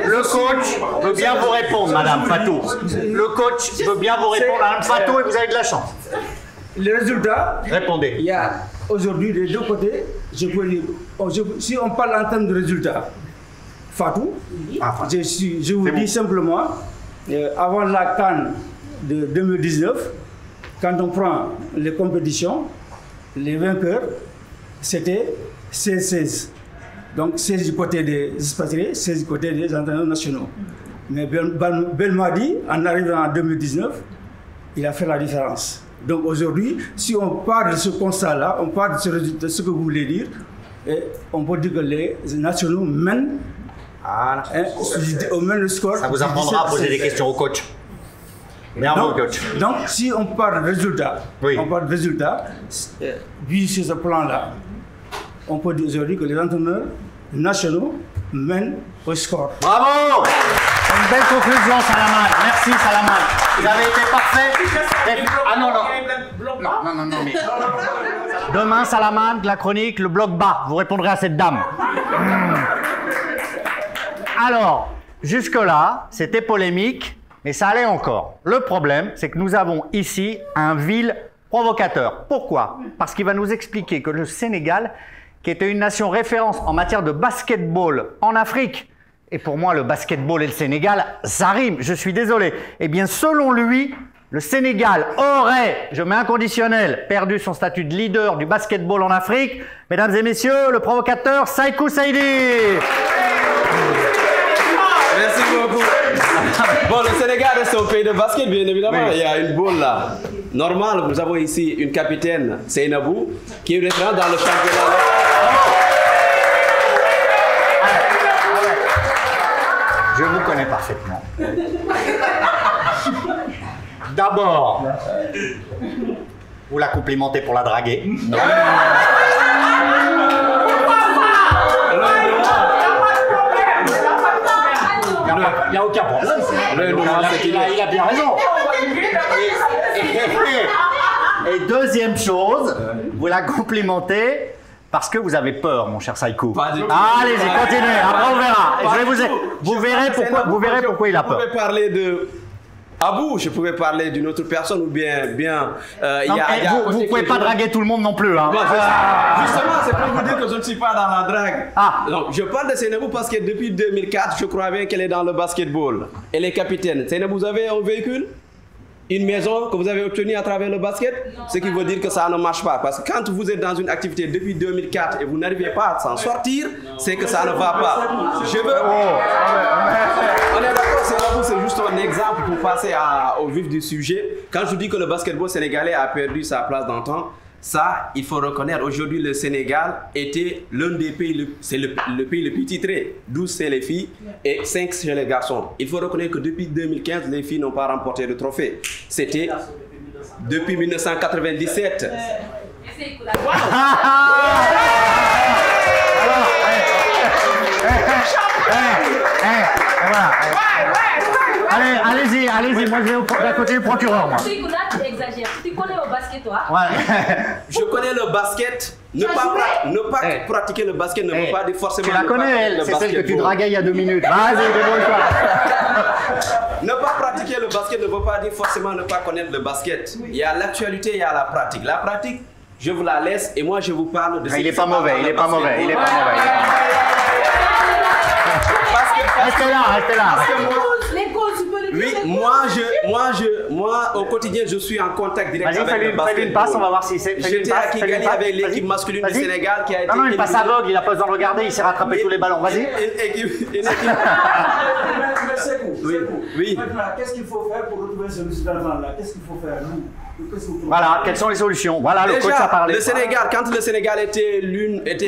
Le coach veut bien vous répondre, Madame Fatou. Le coach veut bien vous répondre, Madame Fatou, et vous avez de la chance. Les résultats. Répondez. Il y a aujourd'hui des deux côtés, je peux dire, si on parle en termes de résultats, Fatou, je vous dis simplement, avant la CAN de 2019, quand on prend les compétitions, les vainqueurs, c'était 16-16. Donc 16 du côté des expatriés, 16 du côté des entraîneurs nationaux. Mais Belmadi, en arrivant en 2019, il a fait la différence. Donc aujourd'hui, si on parle de ce constat-là, on parle de ce que vous voulez dire, et on peut dire que les nationaux mènent, on mène le score. Ça vous apprendra à poser des questions au coach. Bravo, coach. Donc, si on parle de résultats, vu sur ce plan-là, on peut dire aujourd'hui que les entraîneurs nationaux mènent au score. Bravo! Une belle conclusion, Salaman. Merci, Salaman. Vous avez été parfait. Ah non, mais... Demain, Salaman, la chronique, le bloc bas. Vous répondrez à cette dame. Alors, jusque-là, c'était polémique, mais ça allait encore. Le problème, c'est que nous avons ici un vil provocateur. Pourquoi? Parce qu'il va nous expliquer que le Sénégal, qui était une nation référence en matière de basketball en Afrique, et pour moi, le basketball et le Sénégal, ça rime, je suis désolé. Eh bien, selon lui, le Sénégal aurait, je mets un conditionnel, perdu son statut de leader du basketball en Afrique. Mesdames et messieurs, le provocateur Saïkou Saïdi. Merci beaucoup. Bon, le Sénégal reste un pays de basket, bien évidemment. Oui. Il y a une boule là. Normal, nous avons ici une capitaine, Seynabou, qui est référente dans le championnat. Je vous parfaitement. D'abord, vous la complimentez pour la draguer. Non. Il n'y a aucun problème. Il a bien raison. Et deuxième chose, vous la complimentez parce que vous avez peur, mon cher Saïkou. Allez-y, continuez. Après, on verra. Vous verrez pourquoi il a peur. Vous pouvez parler de Abou, je pouvais parler d'une autre personne ou bien vous ne pouvez pas draguer tout le monde non plus. Hein. Justement, c'est pour vous dire que je ne suis pas dans la drague. Donc, je parle de Seynabou parce que depuis 2004, je crois bien qu'elle est dans le basketball. Elle est capitaine. Seynabou, vous avez un véhicule? Une maison que vous avez obtenue à travers le basket? Ce qui veut dire que ça ne marche pas. Parce que quand vous êtes dans une activité depuis 2004 et vous n'arrivez pas à s'en sortir, c'est que ça ne va pas. Je veux... On est d'accord, c'est juste un exemple pour passer au vif du sujet. Quand je dis que le basketball sénégalais a perdu sa place dans le temps, ça, il faut reconnaître. Aujourd'hui, le Sénégal était l'un des pays, c'est le pays le plus titré. 12 c'est les filles et 5 chez les garçons. Il faut reconnaître que depuis 2015, les filles n'ont pas remporté de trophée. C'était depuis 1997. Allez-y, moi je vais à côté du procureur. Moi. Tu exagères. Tu connais le basket, toi? Je connais le basket. Ne pas pratiquer le basket ne veut pas dire forcément. Tu la connais, elle, c'est celle que tu draguais il y a 2 minutes. Vas-y, débrouille-toi. Ne pas pratiquer le basket ne veut pas dire forcément ne pas connaître le basket. Il y a l'actualité, il y a la pratique. La pratique, je vous la laisse et moi je vous parle de ce il n'est pas mauvais, il n'est pas mauvais. Restez là. Oui, moi, au quotidien, je suis en contact direct avec le basket. Fais une passe, on va voir si c'est. J'étais à Kigali avec l'équipe masculine du Sénégal qui a été. Non, il passe aveugle, il n'a pas besoin de regarder, il s'est rattrapé tous les ballons. Vas-y. Oui. Maintenant, qu'est-ce qu'il faut faire pour retrouver ce résultat-là? Qu'est-ce qu'il faut faire, nous? Voilà, quelles sont les solutions? Voilà, le coach a parlé. Le Sénégal, quand le Sénégal était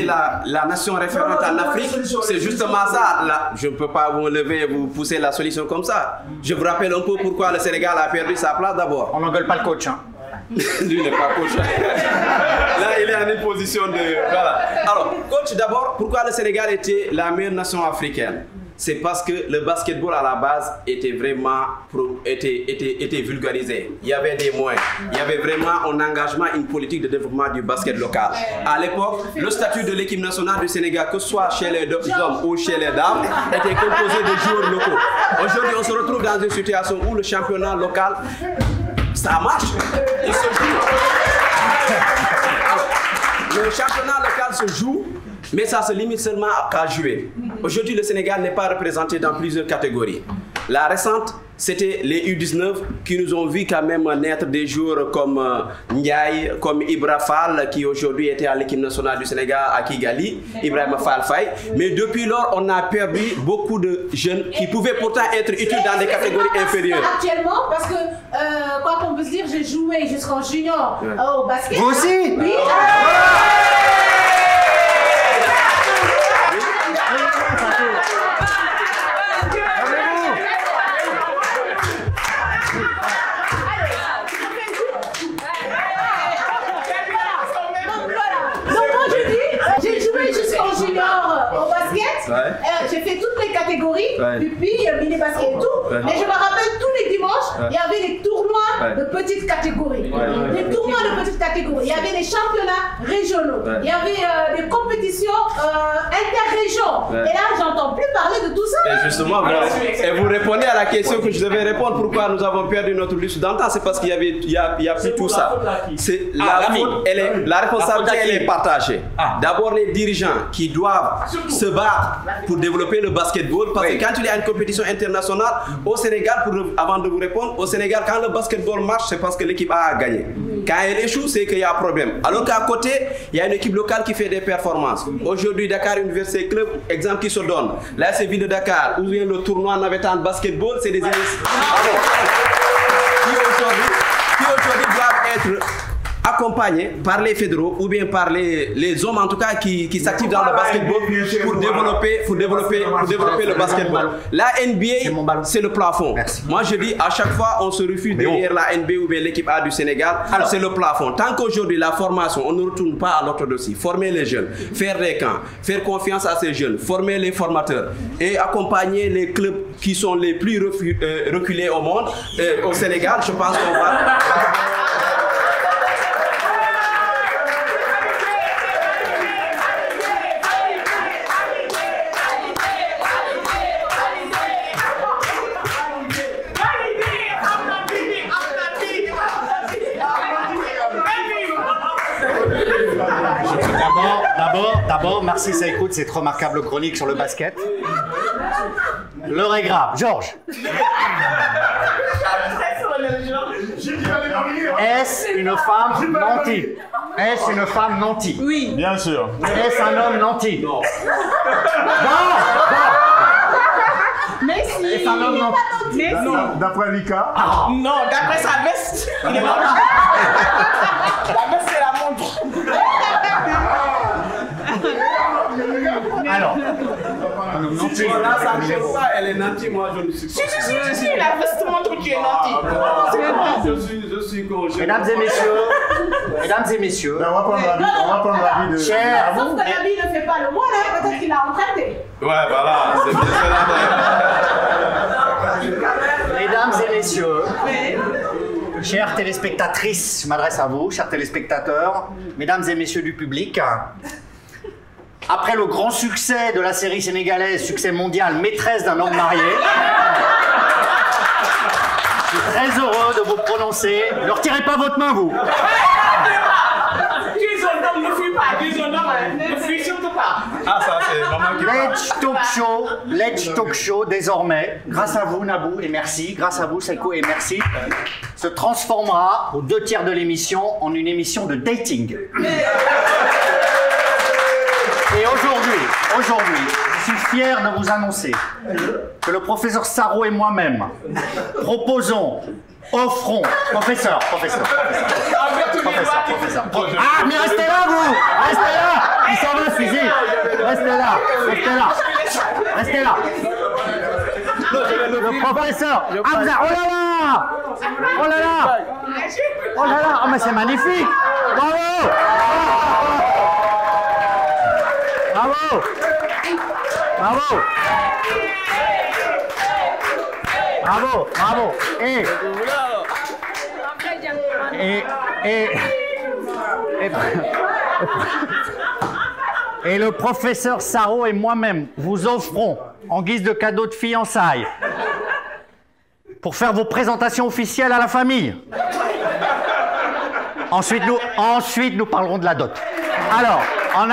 la nation référente en Afrique, c'est justement ça. Là, je ne peux pas vous lever et vous pousser la solution comme ça. Je vous rappelle un peu pourquoi le Sénégal a perdu sa place d'abord. On n'engueule pas le coach. Hein. Lui n'est pas coach. Là, il est en une position de... Voilà. Alors, coach, d'abord, pourquoi le Sénégal était la meilleure nation africaine? C'est parce que le basketball à la base était vraiment était vulgarisé. Il y avait des moyens. Il y avait vraiment un engagement, une politique de développement du basket local. À l'époque, le statut de l'équipe nationale du Sénégal, que ce soit chez les hommes ou chez les dames, était composé de joueurs locaux. Aujourd'hui, on se retrouve dans une situation où le championnat local, ça marche. Il se joue. Le championnat local se joue, mais ça se limite seulement à jouer. Aujourd'hui, le Sénégal n'est pas représenté dans plusieurs catégories. La récente, c'était les U19 qui nous ont vu quand même naître des joueurs comme Ndiaye, comme Ibra Fall, qui aujourd'hui était à l'équipe nationale du Sénégal à Kigali, Ibrahima Fall Faye. Mais depuis lors, on a perdu beaucoup de jeunes qui pouvaient pourtant être utiles dans des catégories inférieures. Actuellement, parce que, quoi qu'on peut se dire, j'ai joué jusqu'en junior au basket. Vous aussi? Oui. J'ai fait toutes les catégories, pupilles, mini-basket et tout. Mais je me rappelle tous les dimanches, il y avait des tournois de petites catégories. Des tournois de petites catégories. Il y avait des championnats régionaux. Il y avait des compétitions interrégions. Et là, j'entends plus parler de tout ça. Et justement, vous répondez à la question que je devais répondre. Pourquoi nous avons perdu notre lutte d'antan? C'est parce qu'il y a plus tout ça. La responsabilité, elle est partagée. D'abord, les dirigeants qui doivent se battre pour développer le basketball, parce que quand il y a une compétition internationale au Sénégal, avant de vous répondre, au Sénégal, quand le basketball marche, c'est parce que l'équipe A a gagné. Quand elle échoue, c'est qu'il y a un problème. Alors qu'à côté, il y a une équipe locale qui fait des performances. Aujourd'hui, Dakar Université Club, exemple qui se donne. Là, c'est Ville de Dakar, où vient le tournoi Navetan basketball, c'est des initiatives qui aujourd'hui doivent être accompagné par les fédéraux ou bien par les hommes en tout cas qui s'activent dans le basketball pour développer le basketball. La NBA, c'est le plafond. Moi je dis à chaque fois on se refuse derrière la NBA ou bien l'équipe A du Sénégal, c'est le plafond. Tant qu'aujourd'hui la formation, on ne retourne pas à l'orthodoxie, former les jeunes, faire des camps, faire confiance à ces jeunes, former les formateurs et accompagner les clubs qui sont les plus reculés au monde, au Sénégal, je pense qu'on va... D'abord, merci Saïkout, cette remarquable chronique sur le basket. L'heure est grave. Georges. Est-ce une femme nantie? Est-ce une femme nantie? Oui. Bien sûr. Est-ce un homme nanti? Non. Merci. Est-ce un homme nanti? Merci. D'après Lika? Non, d'après sa veste, il est mort. La veste, c'est la montre. Alors, Là, ça ne fait pas, elle est nantie, moi je ne suis pas. Si, la veste montre que tu es nantie. Je suis corrigé. mesdames et messieurs, On va prendre l'avis de... Cher, Sauf que Nabi ne fait pas le moine, hein, peut-être qu'il a emprunté. Ouais, voilà, c'est bien cela. mesdames et messieurs, chères téléspectatrices, je m'adresse à vous, chers téléspectateurs, mesdames et messieurs du public. Après le grand succès de la série sénégalaise, succès mondial, Maîtresse d'un homme marié, je suis très heureux de vous prononcer. Ne retirez pas votre main, vous. Tu es un homme, ne fuis pas. Tu es un homme, ne fuis surtout pas. Ah, ça, c'est vraiment qui Ledge Talk Show, désormais, grâce à vous, Nabou, et merci, grâce à vous, Seiko, et merci, se transformera aux 2 tiers de l'émission en une émission de dating. Et aujourd'hui, je suis fier de vous annoncer que le professeur Sarro et moi-même offrons, professeur. Ah, mais restez là, vous! Restez là! Il s'en va, Suzy! Restez là! Le professeur! Ah, vous oh là là! Oh, mais c'est magnifique! Bravo! Et le professeur Sarro et moi-même vous offrons, en guise de cadeau de fiançailles, pour faire vos présentations officielles à la famille. Ensuite, nous parlerons de la dot. Alors, en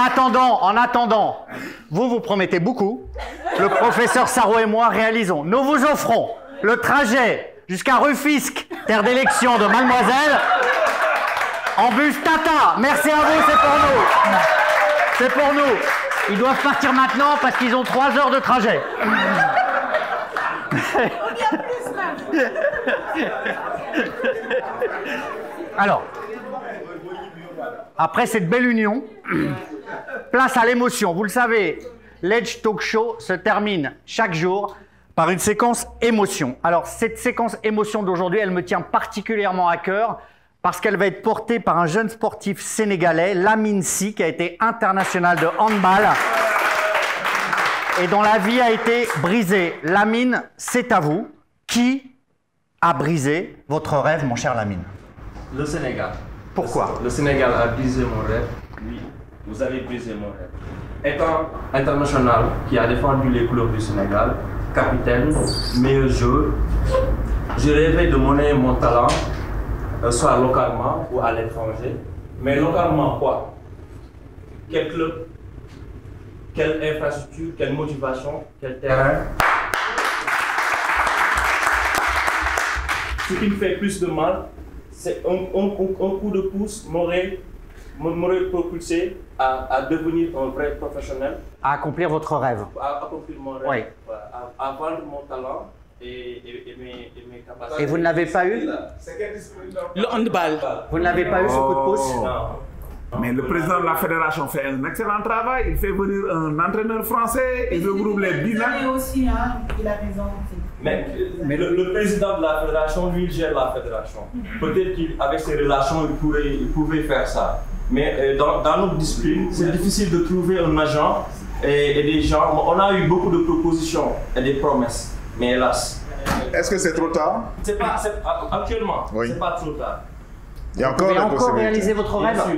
attendant, vous promettez beaucoup. Le professeur Sarro et moi réalisons. Nous vous offrons le trajet jusqu'à Rufisque, terre d'élection de Mademoiselle, en bus Tata. Merci à vous, c'est pour nous. Ils doivent partir maintenant parce qu'ils ont 3 heures de trajet. Alors, après cette belle union, place à l'émotion. Vous le savez, l'Edge Talk Show se termine chaque jour par une séquence émotion. Alors, cette séquence émotion d'aujourd'hui, elle me tient particulièrement à cœur parce qu'elle va être portée par un jeune sportif sénégalais, Lamine Sy, qui a été international de handball et dont la vie a été brisée. Lamine, c'est à vous. Qui a brisé votre rêve, mon cher Lamine? Le Sénégal. Pourquoi? Le Sénégal a brisé mon rêve. Oui, vous avez brisé mon rêve. Étant international qui a défendu les couleurs du Sénégal, capitaine, meilleur joueur, je rêvais de monnaie mon talent, soit localement ou à l'étranger. Mais localement, quoi? Quel club? Quelle infrastructure? Quelle motivation? Quel terrain? Ce qui me fait plus de mal, c'est un coup de pouce m'aurait propulsé à devenir un vrai professionnel. À accomplir votre rêve. À accomplir mon rêve. Oui. À vendre mon talent et mes capacités. Et vous ne l'avez pas eu? Le handball. Vous ne l'avez pas eu ce coup de pouce? Non. Mais le président de la fédération fait un excellent travail. Il fait venir un entraîneur français, il regroupe les binars. Mais aussi, hein, il a raison. Mais le président de la fédération, lui, il gère la fédération. Peut-être qu'avec ses relations, il pouvait faire ça. Mais dans notre discipline, c'est difficile de trouver un agent et des gens. On a eu beaucoup de propositions et des promesses, mais hélas. Est-ce que c'est trop tard? Actuellement, oui. C'est pas trop tard. Il y a encore vous pouvez encore réaliser votre rêve? Bien sûr,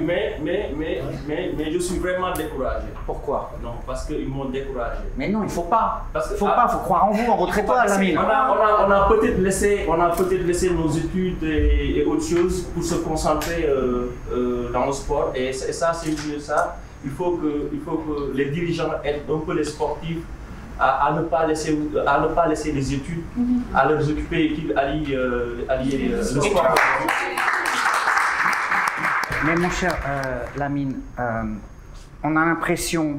mais je suis vraiment découragé. Pourquoi? Non, parce qu'ils m'ont découragé. Mais non, il faut pas. Faut croire en vous, en votre étoile, Lamine. On a peut-être laissé nos études et autres choses pour se concentrer dans le sport. Et ça, c'est mieux ça. Il faut que les dirigeants aident un peu les sportifs à ne pas laisser les études, à les occuper et qu'ils allient le sport. Mais mon cher Lamine, on a l'impression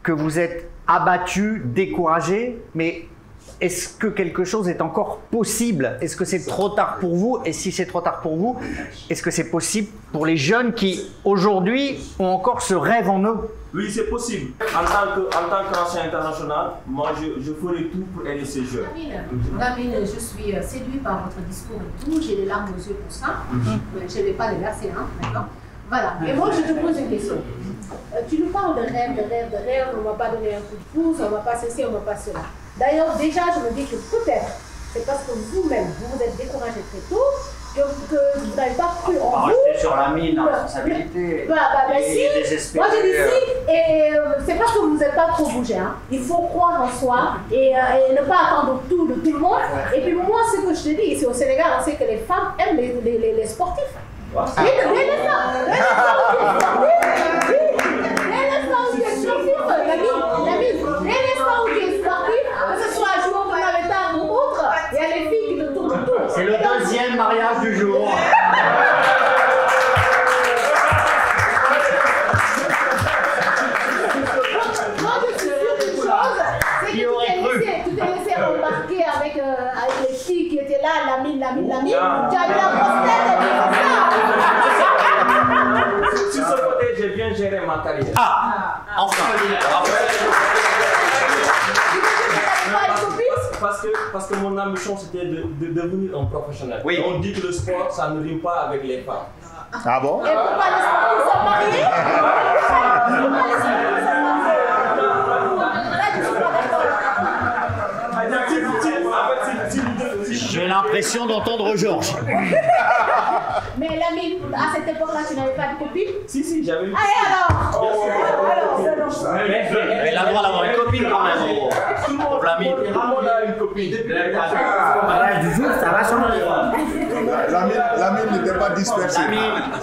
que vous êtes abattu, découragé, mais est-ce que quelque chose est encore possible? Est-ce que c'est trop tard pour vous? Et si c'est trop tard pour vous, est-ce que c'est possible pour les jeunes qui, aujourd'hui, ont encore ce rêve en eux? Oui, c'est possible. En tant qu'ancien international, moi, je ferai tout pour aider ces jeunes. Lamine, je suis séduit par votre discours et tout. J'ai les larmes aux yeux pour ça. Je ne vais pas les verser, hein, maintenant. Voilà. Et moi, je te pose une question. Tu nous parles de rêve, on ne m'a pas donné un coup de pouce, on ne m'a pas ceci, on ne m'a pas cela. D'ailleurs, déjà, je me dis que peut-être, c'est parce que vous-même, vous vous êtes découragé très tôt, que vous n'avez pas cru en vous. Rester sur Lamine, la responsabilité. Si. Moi, je dis si, et c'est parce que vous n'êtes pas trop bougé. Hein. Il faut croire en soi et ne pas attendre tout de tout le monde. Et puis moi, ce que je te dis, ici au Sénégal, on sait que les femmes aiment les sportifs. Les femmes que ce soit joueur de navettard ou autre, il y a les filles qui te tournent autour. C'est le deuxième mariage du jour. Moi, je suis sûre d'une chose, c'est que tu t'es laissé embarquer avec les filles qui étaient là, Lamine. Tu as eu la grosse tête et tout ça. Sur ce côté, j'ai bien géré ma carrière. Ah, enfin. Parce que mon ambition c'était de devenir un professionnel. Oui. On dit que le sport ça ne rime pas avec les femmes. Ah bon? Et pourquoi les sportifs sont mariés? Pourquoi les sportifs sont mariés? J'ai l'impression d'entendre Georges. Mais Lamine, à cette époque-là, tu n'avais pas de copine? Si, j'avais une copine. Alors, il a le droit d'avoir une copine quand même. Pour Lamine. Tout le monde a une copine. Mariage du jour, ça va changer. Lamine n'était pas dispersé.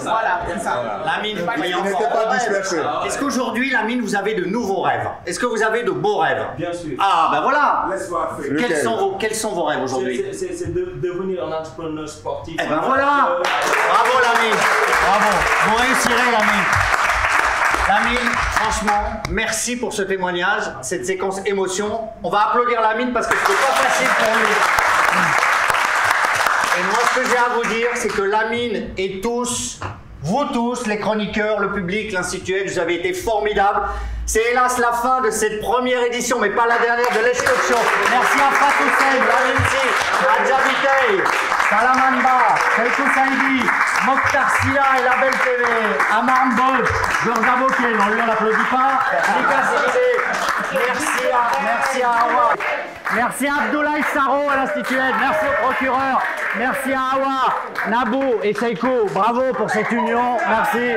Voilà, c'est ça. Lamine, il n'était pas dispersé. Est-ce qu'aujourd'hui, Lamine, vous avez de nouveaux rêves? Est-ce que vous avez de beaux rêves? Bien sûr. Ah, ben voilà. Laisse-moi faire. Quels sont vos rêves aujourd'hui? C'est de devenir un entrepreneur sportif. Eh ben voilà. Bravo Lamine. Bravo. Vous réussirez Lamine. Lamine, franchement, merci pour ce témoignage, cette séquence émotion. On va applaudir Lamine parce que ce n'est pas facile pour lui. Et moi, ce que j'ai à vous dire, c'est que Lamine et tous, vous tous, les chroniqueurs, le public, l'Institut, vous avez été formidables. C'est hélas la fin de cette première édition, mais pas la dernière de l'Edge Talk Show. Merci à Fatou Seyed, Valenci, à Djabitei, Salamamba, Kelko Saïdi, Mokhtar Silla et la Belle TV, Amar Mbod, Georges Aboké, non lui on l'applaudit pas, Lika Sidé, merci à Awa, merci à Abdoulaye Saro à l'Institut, merci au procureur, merci à Awa, Nabou et Seiko, bravo pour cette union, merci.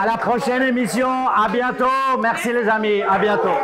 À la prochaine émission, à bientôt, merci les amis, à bientôt.